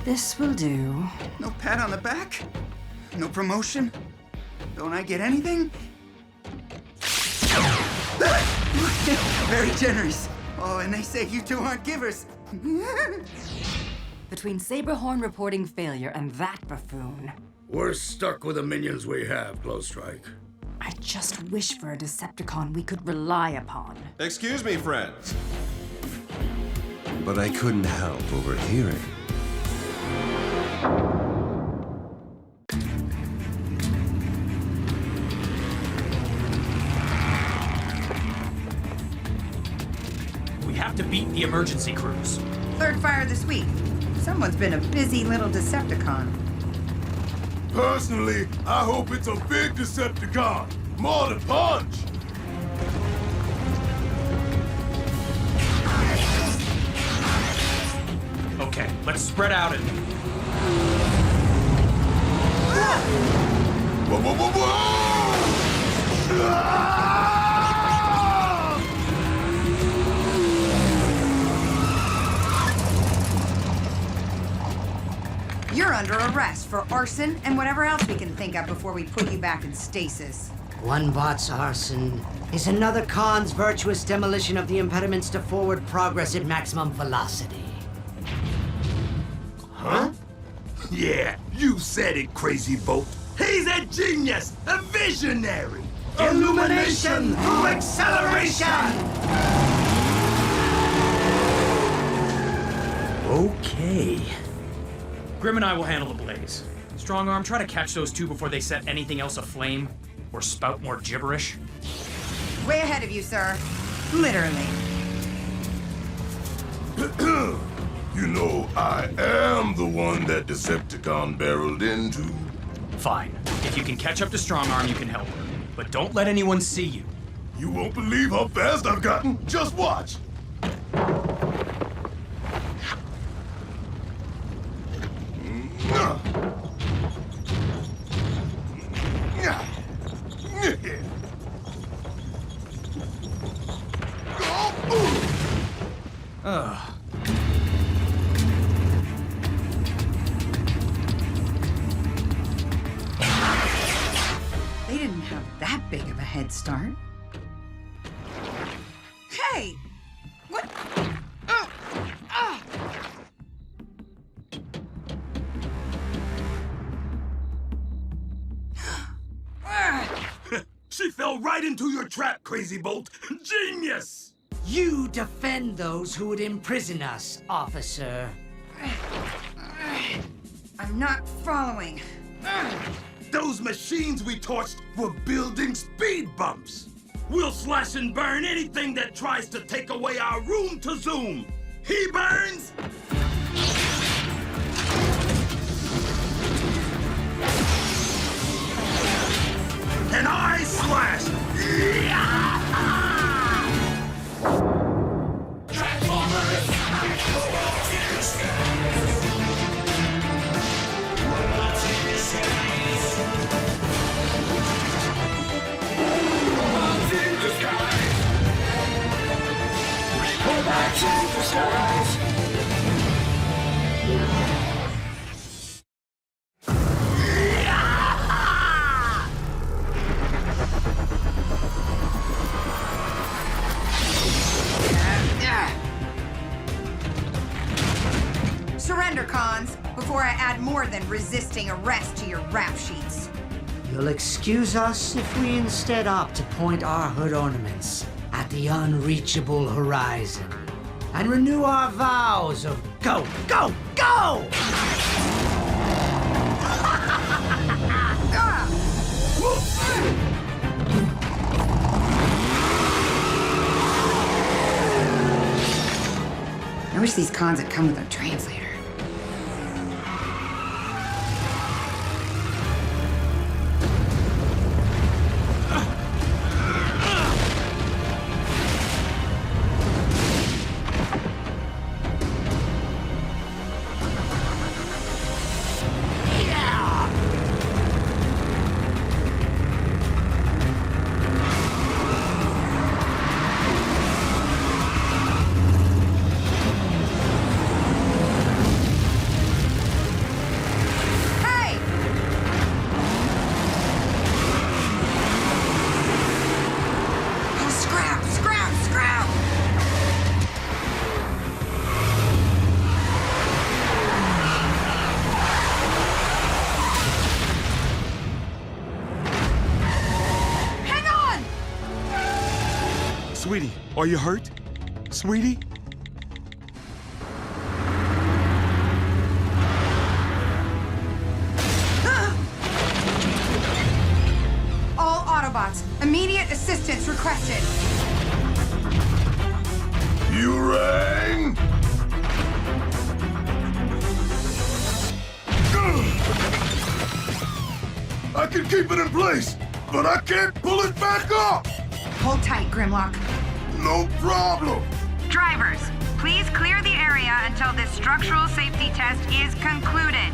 This will do. No pat on the back? No promotion? Don't I get anything? Very generous. Oh, and they say you two aren't givers. Between Saberhorn reporting failure and that buffoon, We're stuck with the minions we have, Glowstrike. I just wish for a Decepticon we could rely upon. Excuse me, friends. But I couldn't help overhearing. We have to beat the emergency crews. Third fire this week. Someone's been a busy little Decepticon. Personally, I hope it's a big Decepticon. More to punch. Okay, let's spread out and... Whoa, whoa, whoa, whoa! You're under arrest for arson and whatever else we can think of before we put you back in stasis. One bot's arson is another con's virtuous demolition of the impediments to forward progress at maximum velocity. Huh? Yeah, you said it, Crazybolt. He's a genius, a visionary. Illumination through acceleration! Okay. Grim and I will handle the blaze. Strongarm, try to catch those two before they set anything else aflame or spout more gibberish. Way ahead of you, sir. Literally. You know, I am the one that Decepticon barreled into. Fine. If you can catch up to Strongarm, you can help her. But don't let anyone see you. You won't believe how fast I've gotten. Just watch. Ugh. They didn't have that big of a head start. Hey! What? Oh! Ah! She fell fall right into your trap, Crazybolt. Genius! You defend those who would imprison us, officer. I'm not following. Those machines we torched were building speed bumps. We'll slash and burn anything that tries to take away our room to zoom. He burns! And I slash! Surrender, cons, before I add more than resisting arrest to your rap sheets. You'll excuse us if we instead opt to point our hood ornaments at the unreachable horizon and renew our vows of go, go, go! I wish these cons had come with a translator. Sweetie, are you hurt? Sweetie? All Autobots, immediate assistance requested. You rang? I can keep it in place, but I can't pull it back up! Hold tight, Grimlock. No problem! Drivers, please clear the area until this structural safety test is concluded.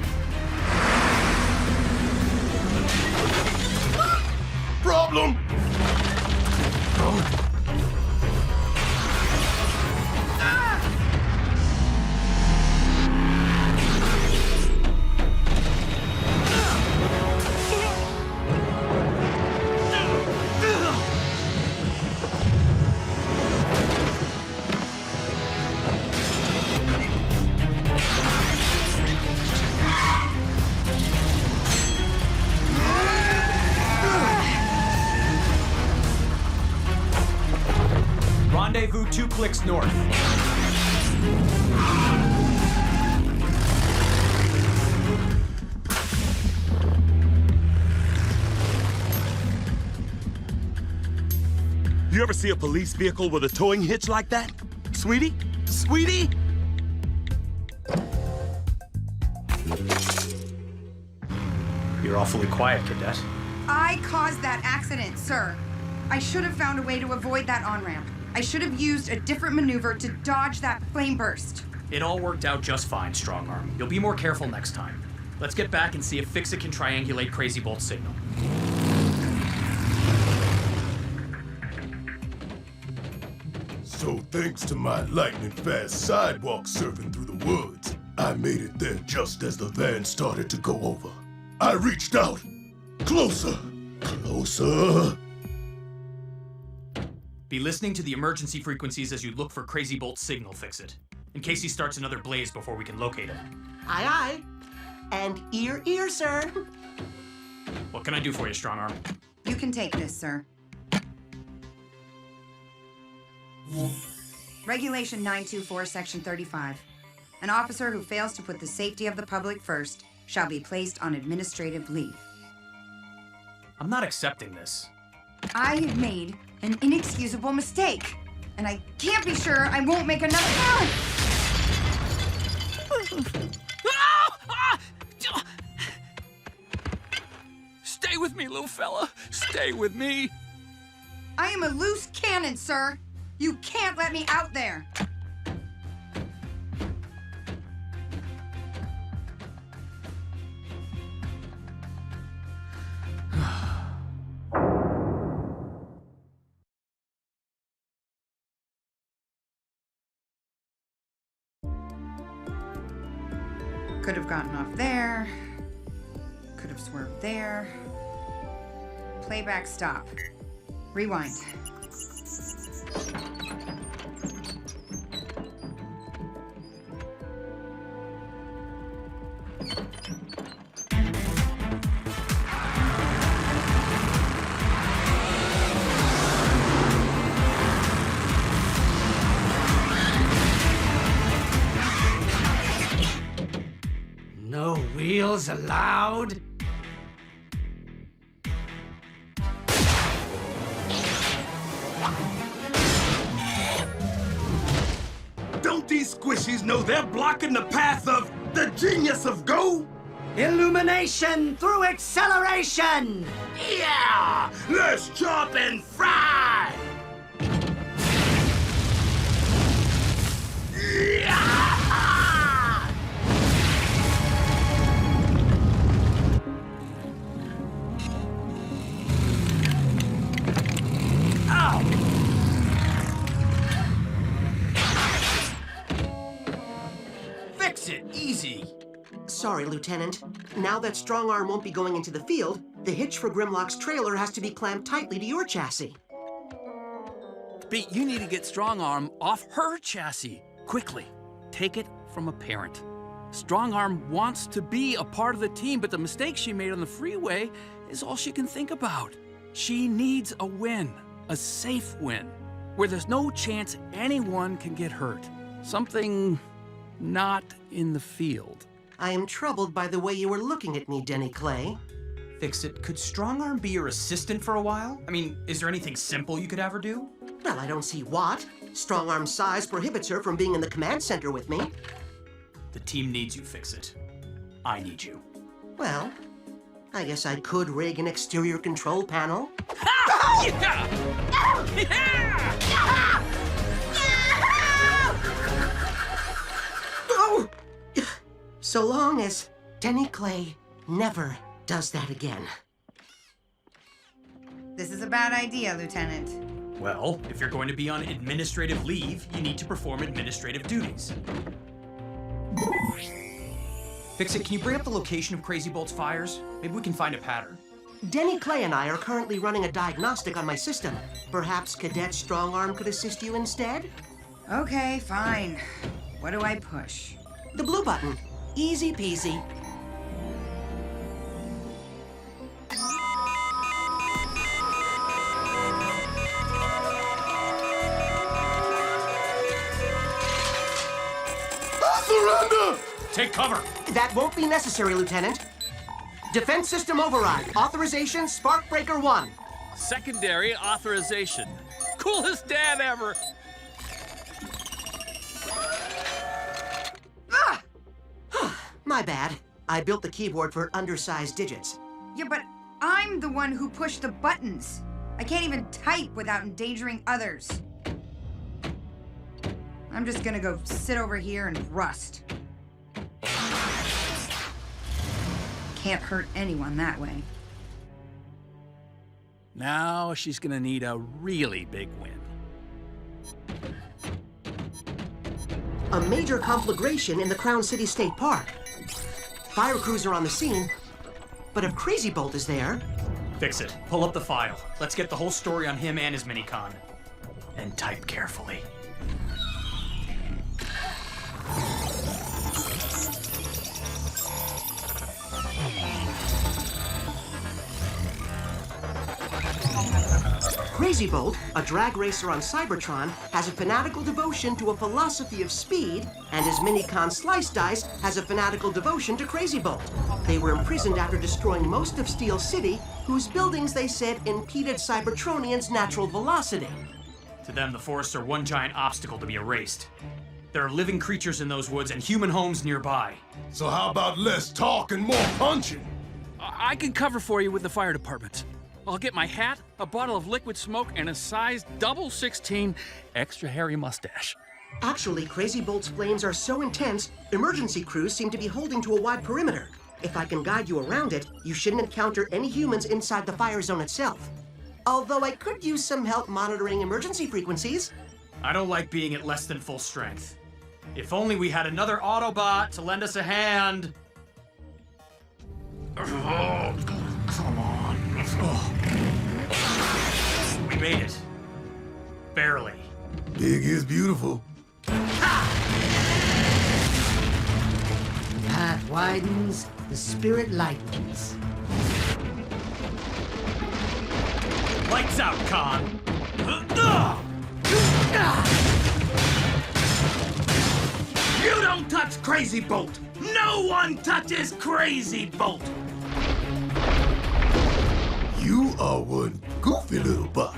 Problem! Rendezvous 2 clicks north. You ever see a police vehicle with a towing hitch like that? Sweetie? Sweetie? You're awfully quiet, Cadet. I caused that accident, sir. I should have found a way to avoid that on-ramp. I should have used a different maneuver to dodge that flame burst. It all worked out just fine, Strongarm. You'll be more careful next time. Let's get back and see if Fix-It can triangulate Crazybolt's signal. So thanks to my lightning-fast sidewalk surfing through the woods, I made it there just as the van started to go over. I reached out. Closer. Closer. Be listening to the emergency frequencies as you look for Crazybolt's signal, Fix-It, in case he starts another blaze before we can locate him. Aye, aye. And ear, ear, sir. What can I do for you, Strongarm? You can take this, sir. Regulation 924, Section 35. An officer who fails to put the safety of the public first shall be placed on administrative leave. I'm not accepting this. I have made an inexcusable mistake, and I can't be sure I won't make another one. Stay with me, little fella. Stay with me. I am a loose cannon, sir. You can't let me out there. Could have gotten off there. Could have swerved there. Playback stop. Rewind. No wheels allowed? Don't these squishies know they're blocking the path of the genius of Go? Illumination through acceleration! Yeah! Let's chop and fry! Fix it, easy. Sorry, Lieutenant. Now that Strongarm won't be going into the field, the hitch for Grimlock's trailer has to be clamped tightly to your chassis. Pete, you need to get Strongarm off her chassis. Quickly. Take it from a parent. Strongarm wants to be a part of the team, but the mistake she made on the freeway is all she can think about. She needs a win. A safe win. Where there's no chance anyone can get hurt. Something not in the field. I am troubled by the way you were looking at me, Denny Clay. Fix-It, could Strongarm be your assistant for a while? I mean, is there anything simple you could have her do? Well, I don't see what. Strongarm's size prohibits her from being in the command center with me. The team needs you, Fix-It. I need you. Well, I guess I could rig an exterior control panel. Oh! So long as Denny Clay never does that again. This is a bad idea, Lieutenant. Well, if you're going to be on administrative leave, you need to perform administrative duties. Fix-It, can you bring up the location of Crazybolt's fires? Maybe we can find a pattern. Denny Clay and I are currently running a diagnostic on my system. Perhaps Cadet Strongarm could assist you instead? Okay, fine. What do I push? The blue button. Easy peasy. Surrender! Take cover! That won't be necessary, Lieutenant. Defense system override. Authorization, Sparkbreaker 1. Secondary authorization. Coolest dad ever! My bad. I built the keyboard for undersized digits. Yeah, but I'm the one who pushed the buttons. I can't even type without endangering others. I'm just gonna go sit over here and rust. Can't hurt anyone that way. Now she's gonna need a really big win. A major conflagration in the Crown City State Park. Fire crews are on the scene, but if Crazybolt is there... Fix-It, pull up the file. Let's get the whole story on him and his minicon. And type carefully. Crazybolt, a drag racer on Cybertron, has a fanatical devotion to a philosophy of speed, and his Minicon Slice Dice has a fanatical devotion to Crazybolt. They were imprisoned after destroying most of Steel City, whose buildings, they said, impeded Cybertronians' natural velocity. To them, the forests are one giant obstacle to be erased. There are living creatures in those woods and human homes nearby. So how about less talk and more punching? I can cover for you with the fire department. I'll get my hat, a bottle of liquid smoke, and a size double 16 extra hairy mustache. Actually, Crazybolt's flames are so intense, emergency crews seem to be holding to a wide perimeter. If I can guide you around it, you shouldn't encounter any humans inside the fire zone itself. Although I could use some help monitoring emergency frequencies. I don't like being at less than full strength. If only we had another Autobot to lend us a hand. Oh, come on. We made it. Barely. Big is beautiful. The path widens, the spirit lightens. Lights out, Con. You don't touch Crazybolt! No one touches Crazybolt! You are one goofy little bot.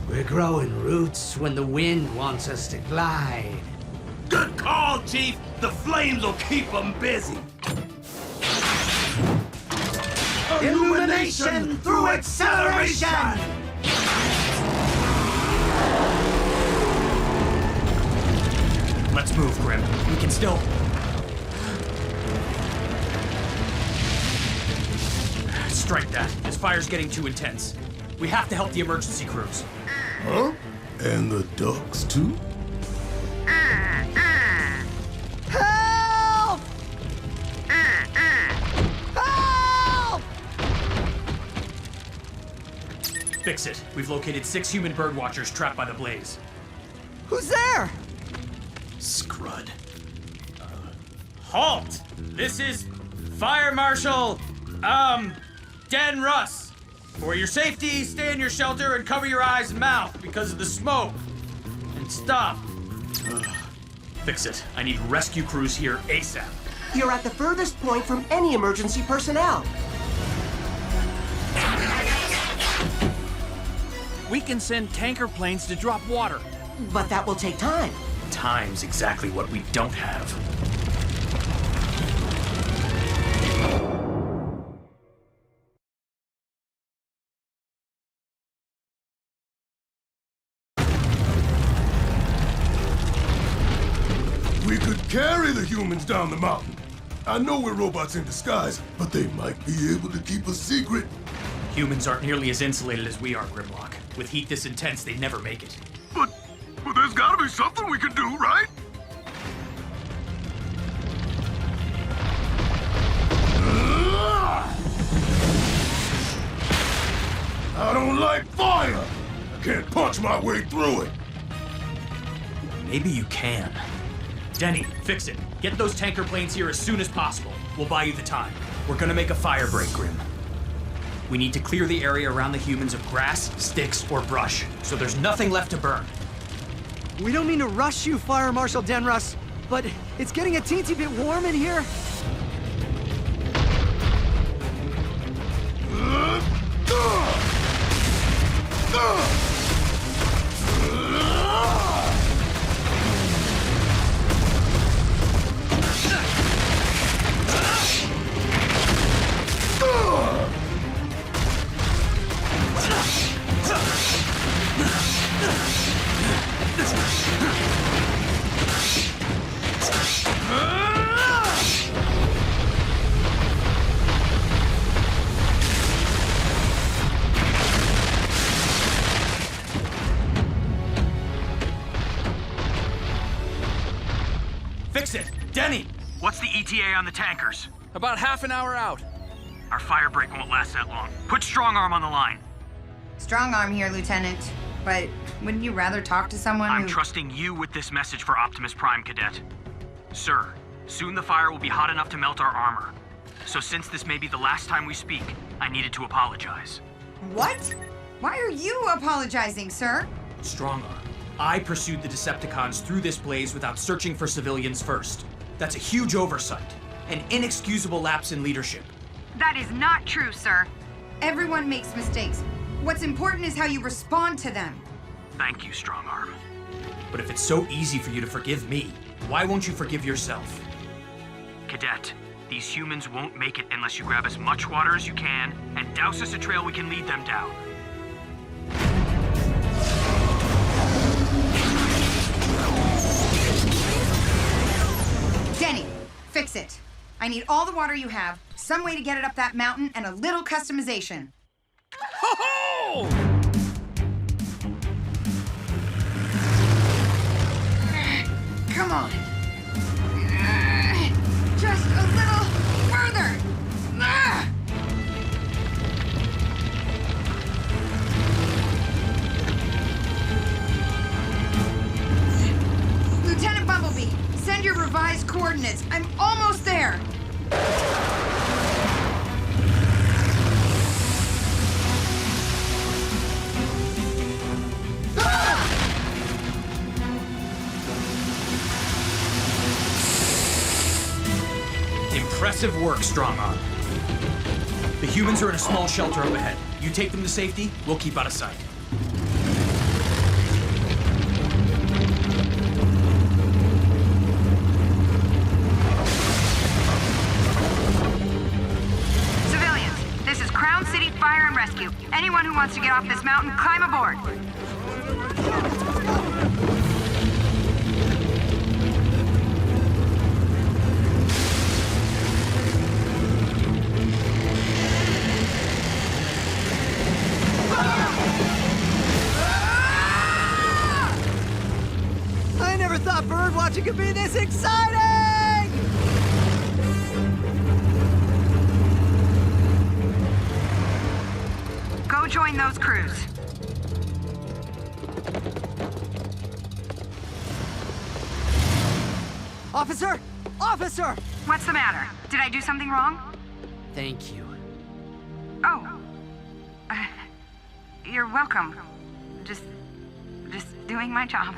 We're growing roots when the wind wants us to glide. Good call, Chief! The flames will keep them busy! Illumination through acceleration! Let's move, Grim. We can still... Strike that. This fire's getting too intense. We have to help the emergency crews. Huh? And the ducks, too? Help! Help! Fix it. We've located 6 human bird watchers trapped by the blaze. Who's there? Scrud. Halt! This is Fire Marshal, Dan Russ. For your safety, stay in your shelter and cover your eyes and mouth because of the smoke. And stop. Fix it. I need rescue crews here ASAP. You're at the furthest point from any emergency personnel. We can send tanker planes to drop water. But that will take time. Time's exactly what we don't have. We could carry the humans down the mountain. I know we're robots in disguise, but they might be able to keep a secret. Humans aren't nearly as insulated as we are, Grimlock. With heat this intense, they'd never make it. But there's gotta be something we can do, right? I don't like fire! I can't punch my way through it! Maybe you can. Denny, fix it. Get those tanker planes here as soon as possible. We'll buy you the time. We're gonna make a fire break, Grim. We need to clear the area around the humans of grass, sticks, or brush, so there's nothing left to burn. We don't mean to rush you, Fire Marshal Denruss, but it's getting a teensy bit warm in here. Fix it! Denny! What's the ETA on the tankers? About half an hour out. Our fire break won't last that long. Put Strongarm on the line. Strongarm here, Lieutenant. But wouldn't you rather talk to someone I'm who... trusting you with this message for Optimus Prime, Cadet. Sir, soon the fire will be hot enough to melt our armor. So since this may be the last time we speak, I needed to apologize. What? Why are you apologizing, sir? Strongarm, I pursued the Decepticons through this blaze without searching for civilians first. That's a huge oversight. An inexcusable lapse in leadership. That is not true, sir. Everyone makes mistakes. What's important is how you respond to them. Thank you, Strongarm. But if it's so easy for you to forgive me, why won't you forgive yourself? Cadet, these humans won't make it unless you grab as much water as you can and douse us a trail we can lead them down. Denny, fix it. I need all the water you have, some way to get it up that mountain, and a little customization. Ho-ho! Come on. Just a little further. Lieutenant Bumblebee, send your revised coordinates. I'm almost there. Impressive work, Strongarm. The humans are in a small shelter up ahead. You take them to safety, we'll keep out of sight. Civilians, this is Crown City Fire and Rescue. Anyone who wants to get off this mountain, climb aboard. I never thought bird watching could be this exciting! Go join those crews. Officer! Officer! What's the matter? Did I do something wrong? Thank you. Oh. You're welcome. Just doing my job.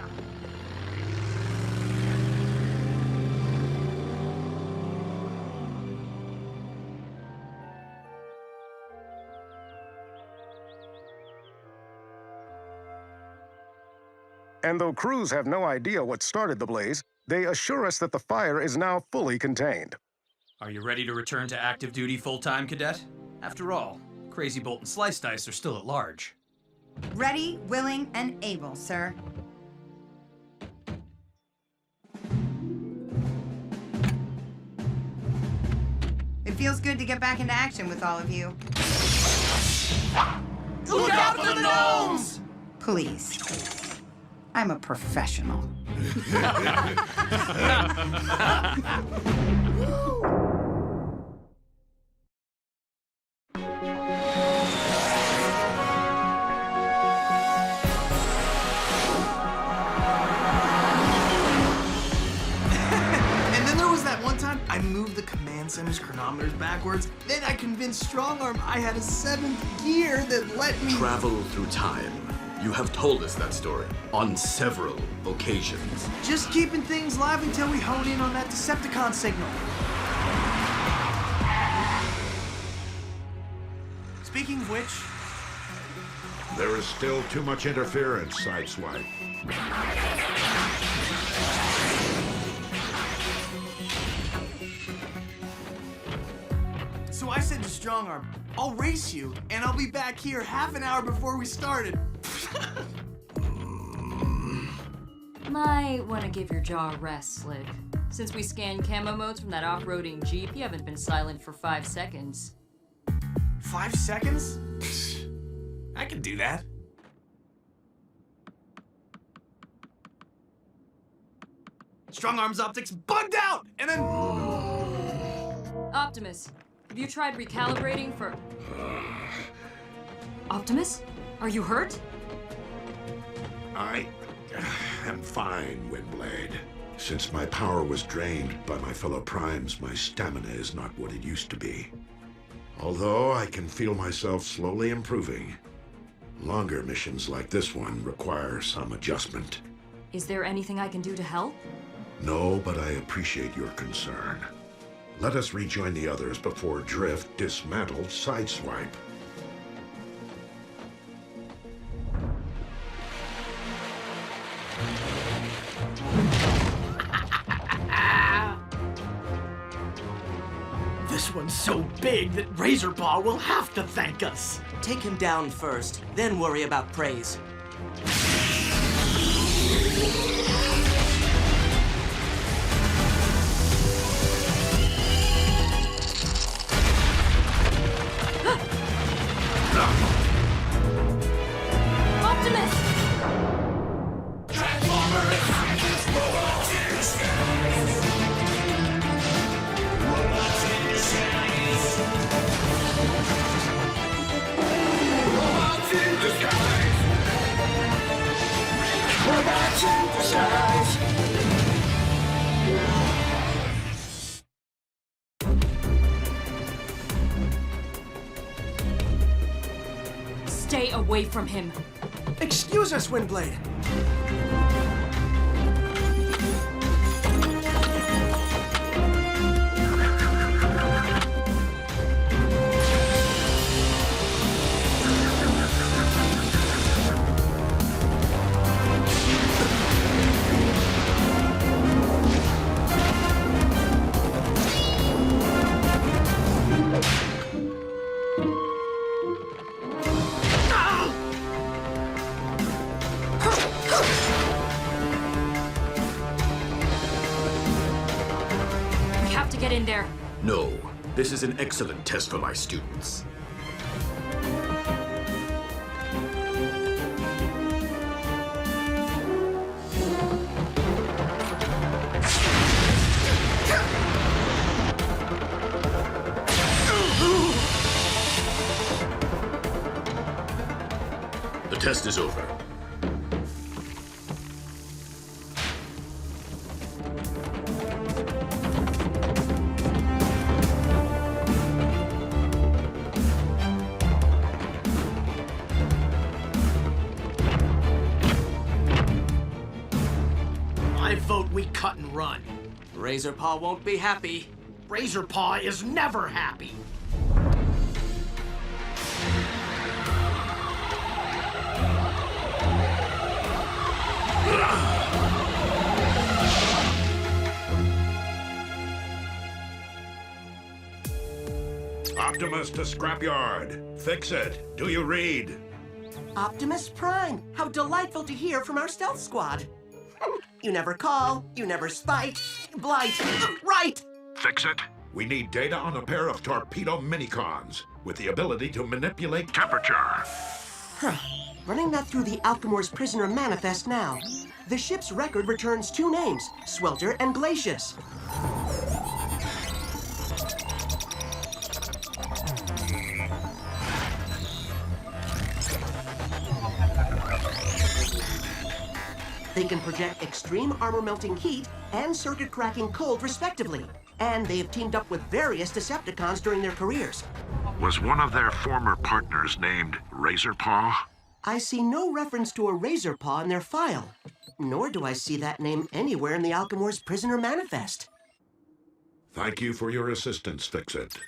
And though crews have no idea what started the blaze, they assure us that the fire is now fully contained. Are you ready to return to active duty full-time, Cadet? After all, Crazybolt and Slice Dice are still at large. Ready, willing, and able, sir. It feels good to get back into action with all of you. Look out for the gnomes! Please. I'm a professional. And then there was that one time I moved the command center's chronometers backwards. Then I convinced Strongarm I had a 7th gear that let me travel through time. You have told us that story on several occasions. Just keeping things live until we hone in on that Decepticon signal. Speaking of which... There is still too much interference, Sideswipe. So I said to Strongarm, I'll race you, and I'll be back here half an hour before we started. Might want to give your jaw a rest, Slick. Since we scanned camo modes from that off-roading Jeep, you haven't been silent for 5 seconds. 5 seconds? I can do that. Strongarm's optics bugged out, and then... Optimus, have you tried recalibrating for... Optimus? Are you hurt? I am fine, Windblade. Since my power was drained by my fellow Primes, my stamina is not what it used to be. Although I can feel myself slowly improving, longer missions like this one require some adjustment. Is there anything I can do to help? No, but I appreciate your concern. Let us rejoin the others before Drift dismantles Sideswipe. This one's so big that Razorpaw will have to thank us. Take him down first, then worry about praise. Optimus! Stay away from him. Excuse us, Windblade. Get in there. No, this is an excellent test for my students. The test is over. I vote we cut and run. Razorpaw won't be happy. Razorpaw is never happy. Optimus to scrapyard. Fix it. Do you read? Optimus Prime, how delightful to hear from our stealth squad. You never call, you never spite. Blight, right! Fix it. We need data on a pair of torpedo minicons with the ability to manipulate temperature. Running that through the Alchemor's prisoner manifest now. The ship's record returns two names, Swelter and Glacius. They can project extreme armor-melting heat and circuit-cracking cold, respectively. And they have teamed up with various Decepticons during their careers. Was one of their former partners named Razorpaw? I see no reference to a Razorpaw in their file. Nor do I see that name anywhere in the Alchemor's prisoner manifest. Thank you for your assistance, Fix-It.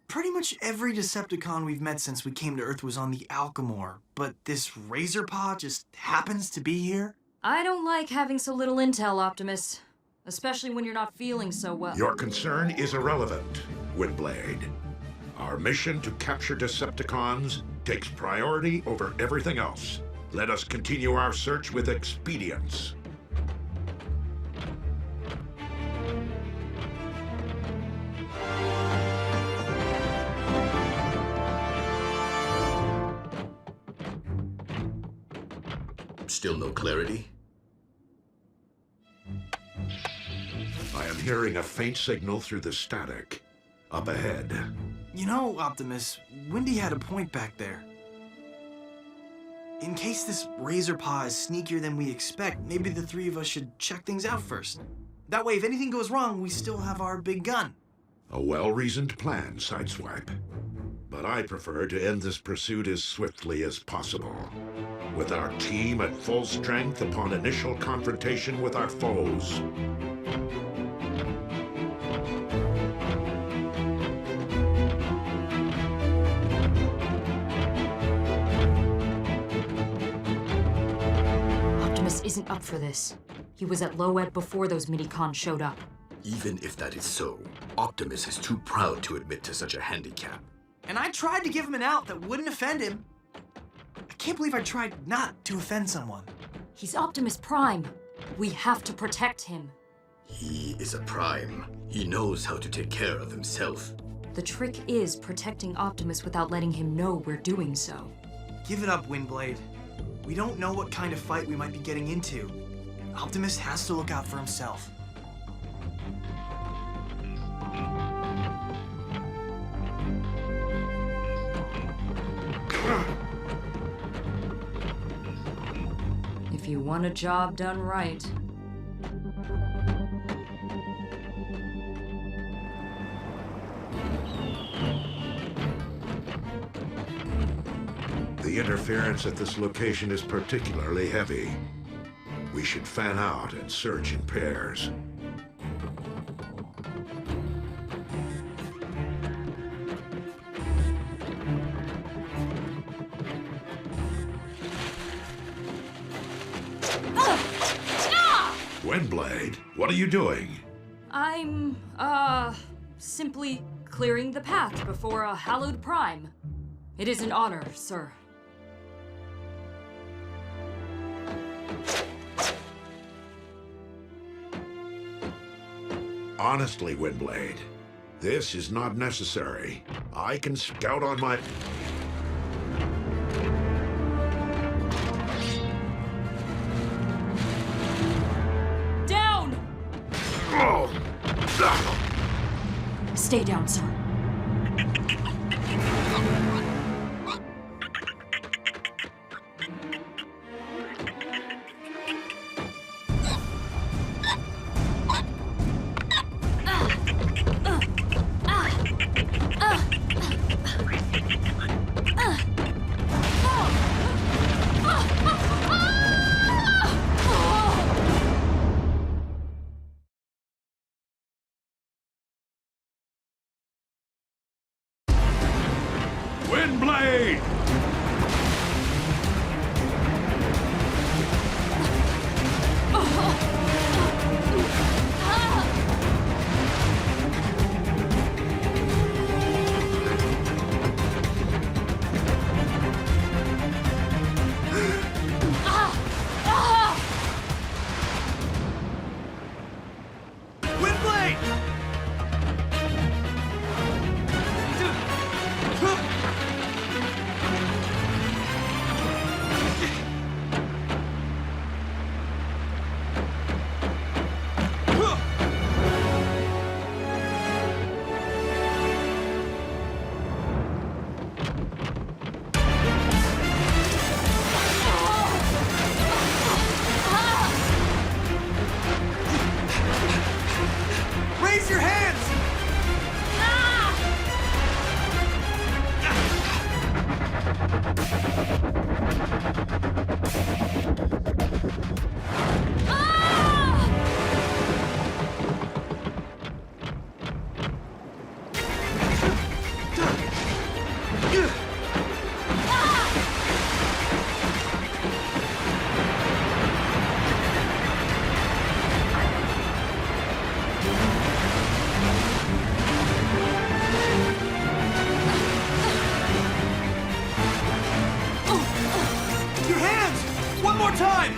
Pretty much every Decepticon we've met since we came to Earth was on the Alchemor, but this Razorpaw just happens to be here? I don't like having so little intel, Optimus. Especially when you're not feeling so well. Your concern is irrelevant, Windblade. Our mission to capture Decepticons takes priority over everything else. Let us continue our search with expedience. Still no clarity? I am hearing a faint signal through the static. Up ahead. You know, Optimus, Wendy had a point back there. In case this Razorpaw is sneakier than we expect, maybe the three of us should check things out first. That way, if anything goes wrong, we still have our big gun. A well-reasoned plan, Sideswipe. But I prefer to end this pursuit as swiftly as possible. With our team at full strength upon initial confrontation with our foes. Optimus isn't up for this. He was at low ebb before those mini-cons showed up. Even if that is so, Optimus is too proud to admit to such a handicap. And I tried to give him an out that wouldn't offend him. I can't believe I tried not to offend someone. He's Optimus Prime. We have to protect him. He is a Prime. He knows how to take care of himself. The trick is protecting Optimus without letting him know we're doing so. Give it up, Windblade. We don't know what kind of fight we might be getting into. Optimus has to look out for himself. If you want a job done right. The interference at this location is particularly heavy. We should fan out and search in pairs. Windblade, what are you doing? I'm, simply clearing the path before a hallowed Prime. It is an honor, sir. Honestly, Windblade, this is not necessary. I can scout on my... Down! Stay down, sir. Windblade! Raise your hands! Your hands! One more time!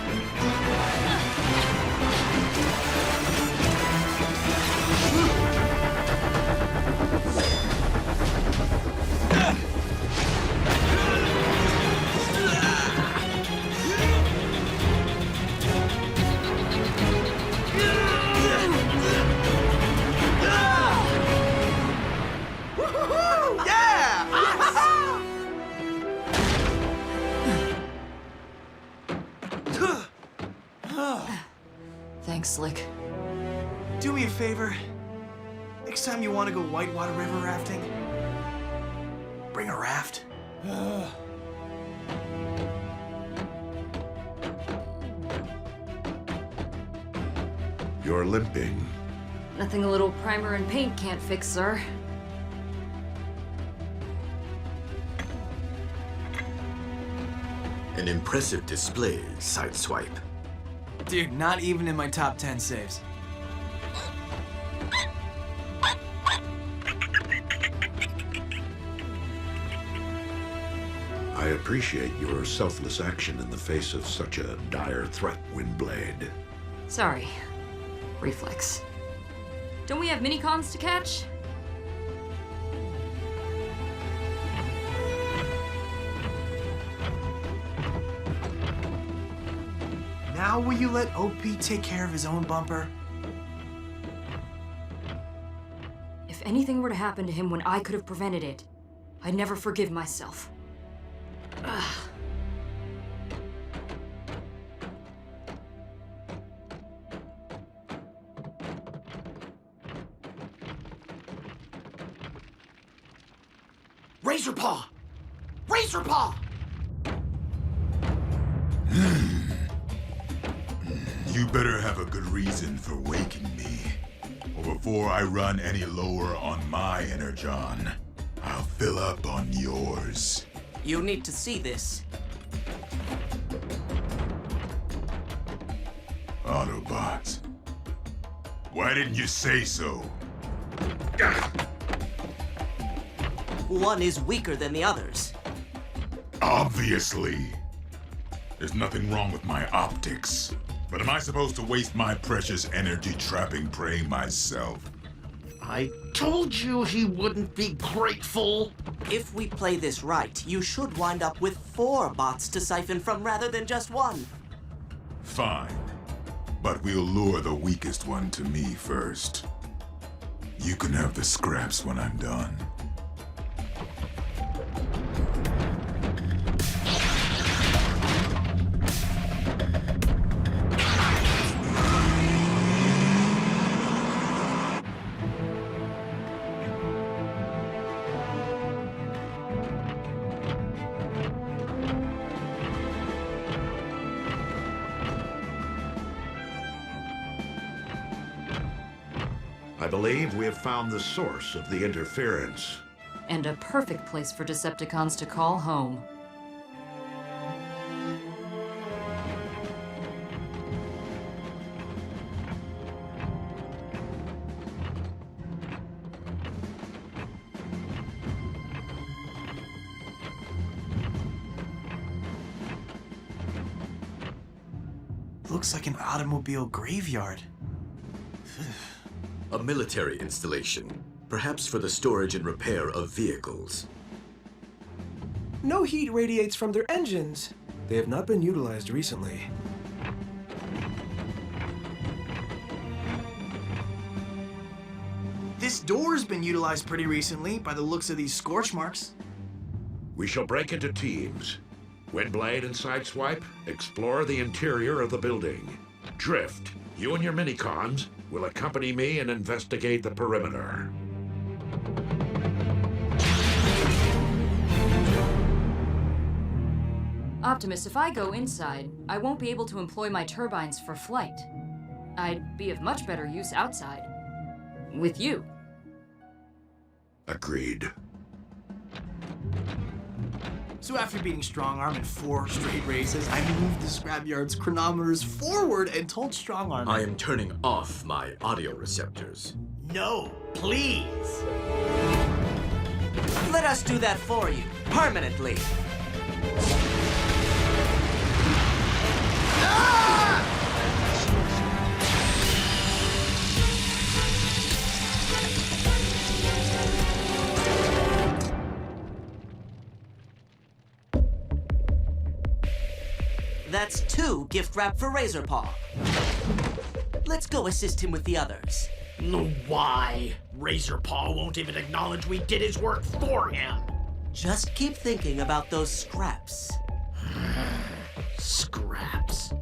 Thanks, Slick. Do me a favor. Next time you want to go whitewater river rafting, bring a raft. You're limping. Nothing a little primer and paint can't fix, sir. An impressive display, Sideswipe. Dude, not even in my top 10 saves. I appreciate your selfless action in the face of such a dire threat, Windblade. Sorry. Reflex. Don't we have minicons to catch? Now will you let OP take care of his own bumper? If anything were to happen to him when I could have prevented it, I'd never forgive myself. Ugh. Razorpaw! Razorpaw! You better have a good reason for waking me. Or before I run any lower on my energon, I'll fill up on yours. You need to see this. Autobots. Why didn't you say so? One is weaker than the others. Obviously. There's nothing wrong with my optics. But am I supposed to waste my precious energy trapping prey myself? I told you he wouldn't be grateful. If we play this right, you should wind up with 4 bots to siphon from rather than just 1. Fine. But we'll lure the weakest one to me first. You can have the scraps when I'm done. I believe we have found the source of the interference. And a perfect place for Decepticons to call home. Looks like an automobile graveyard. A military installation, perhaps for the storage and repair of vehicles. No heat radiates from their engines. They have not been utilized recently. This door's been utilized pretty recently by the looks of these scorch marks. We shall break into teams. Windblade and Sideswipe, explore the interior of the building. Drift, you and your minicons will accompany me and investigate the perimeter. Optimus, if I go inside, I won't be able to employ my turbines for flight. I'd be of much better use outside. With you. Agreed. So after beating Strongarm in 4 straight races, I moved the scrapyard's chronometers forward and told Strongarm... I am turning off my audio receptors. No, please. Let us do that for you, permanently. That's 2 gift wrap for Razorpaw. Let's go assist him with the others. Why? Razorpaw won't even acknowledge we did his work for him. Just keep thinking about those scraps. Scraps.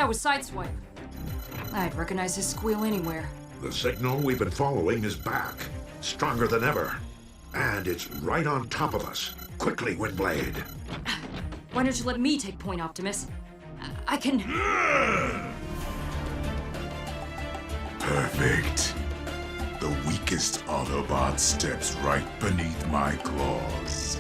That was Sideswipe. I'd recognize his squeal anywhere. The signal we've been following is back, stronger than ever. And it's right on top of us. Quickly, Windblade. Why don't you let me take point, Optimus? I can... Perfect. The weakest Autobot steps right beneath my claws.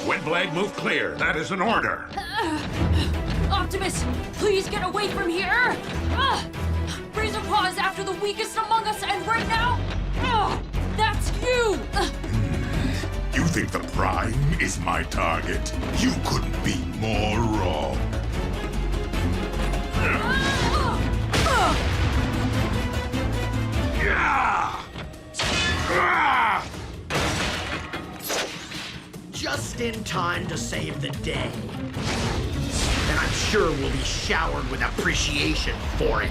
Windblade, move clear. That is an order. Optimus, please get away from here! Razorpaw is after the weakest among us, and right now, that's you! You think the Prime is my target? You couldn't be more wrong. Just in time to save the day. And I'm sure we'll be showered with appreciation for it.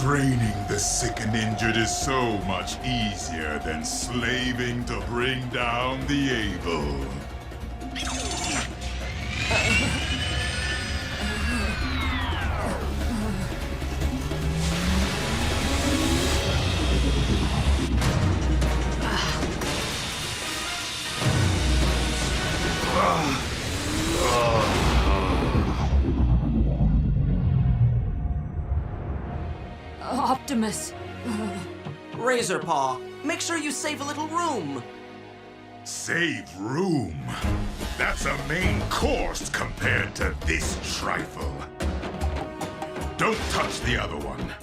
Draining the sick and injured is so much easier than slaving to bring down the able. Optimus. Razorpaw, make sure you save a little room. Save room? That's a main course compared to this trifle. Don't touch the other one.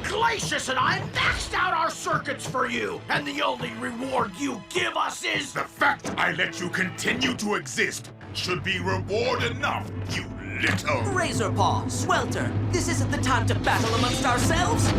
Glacius and I maxed out our circuits for you, and the only reward you give us is... The fact I let you continue to exist should be reward enough, you little... Razorpaw, Swelter, this isn't the time to battle amongst ourselves.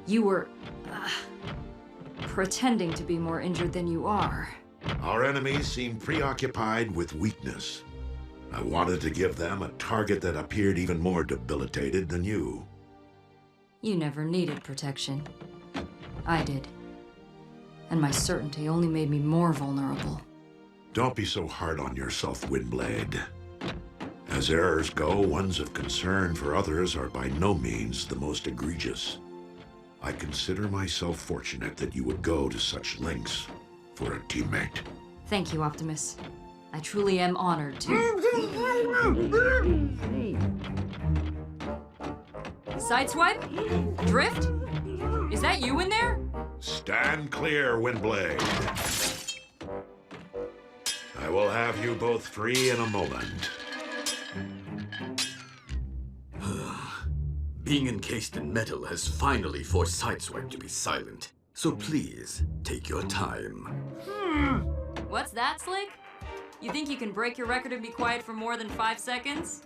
You were... pretending to be more injured than you are. Our enemies seem preoccupied with weakness. I wanted to give them a target that appeared even more debilitated than you. You never needed protection. I did. And my certainty only made me more vulnerable. Don't be so hard on yourself, Windblade. As errors go, ones of concern for others are by no means the most egregious. I consider myself fortunate that you would go to such lengths for a teammate. Thank you, Optimus. I truly am honored to... Sideswipe? Drift? Is that you in there? Stand clear, Windblade. I will have you both free in a moment. Being encased in metal has finally forced Sideswipe to be silent. So please, take your time. What's that, Slick? You think you can break your record and be quiet for more than 5 seconds?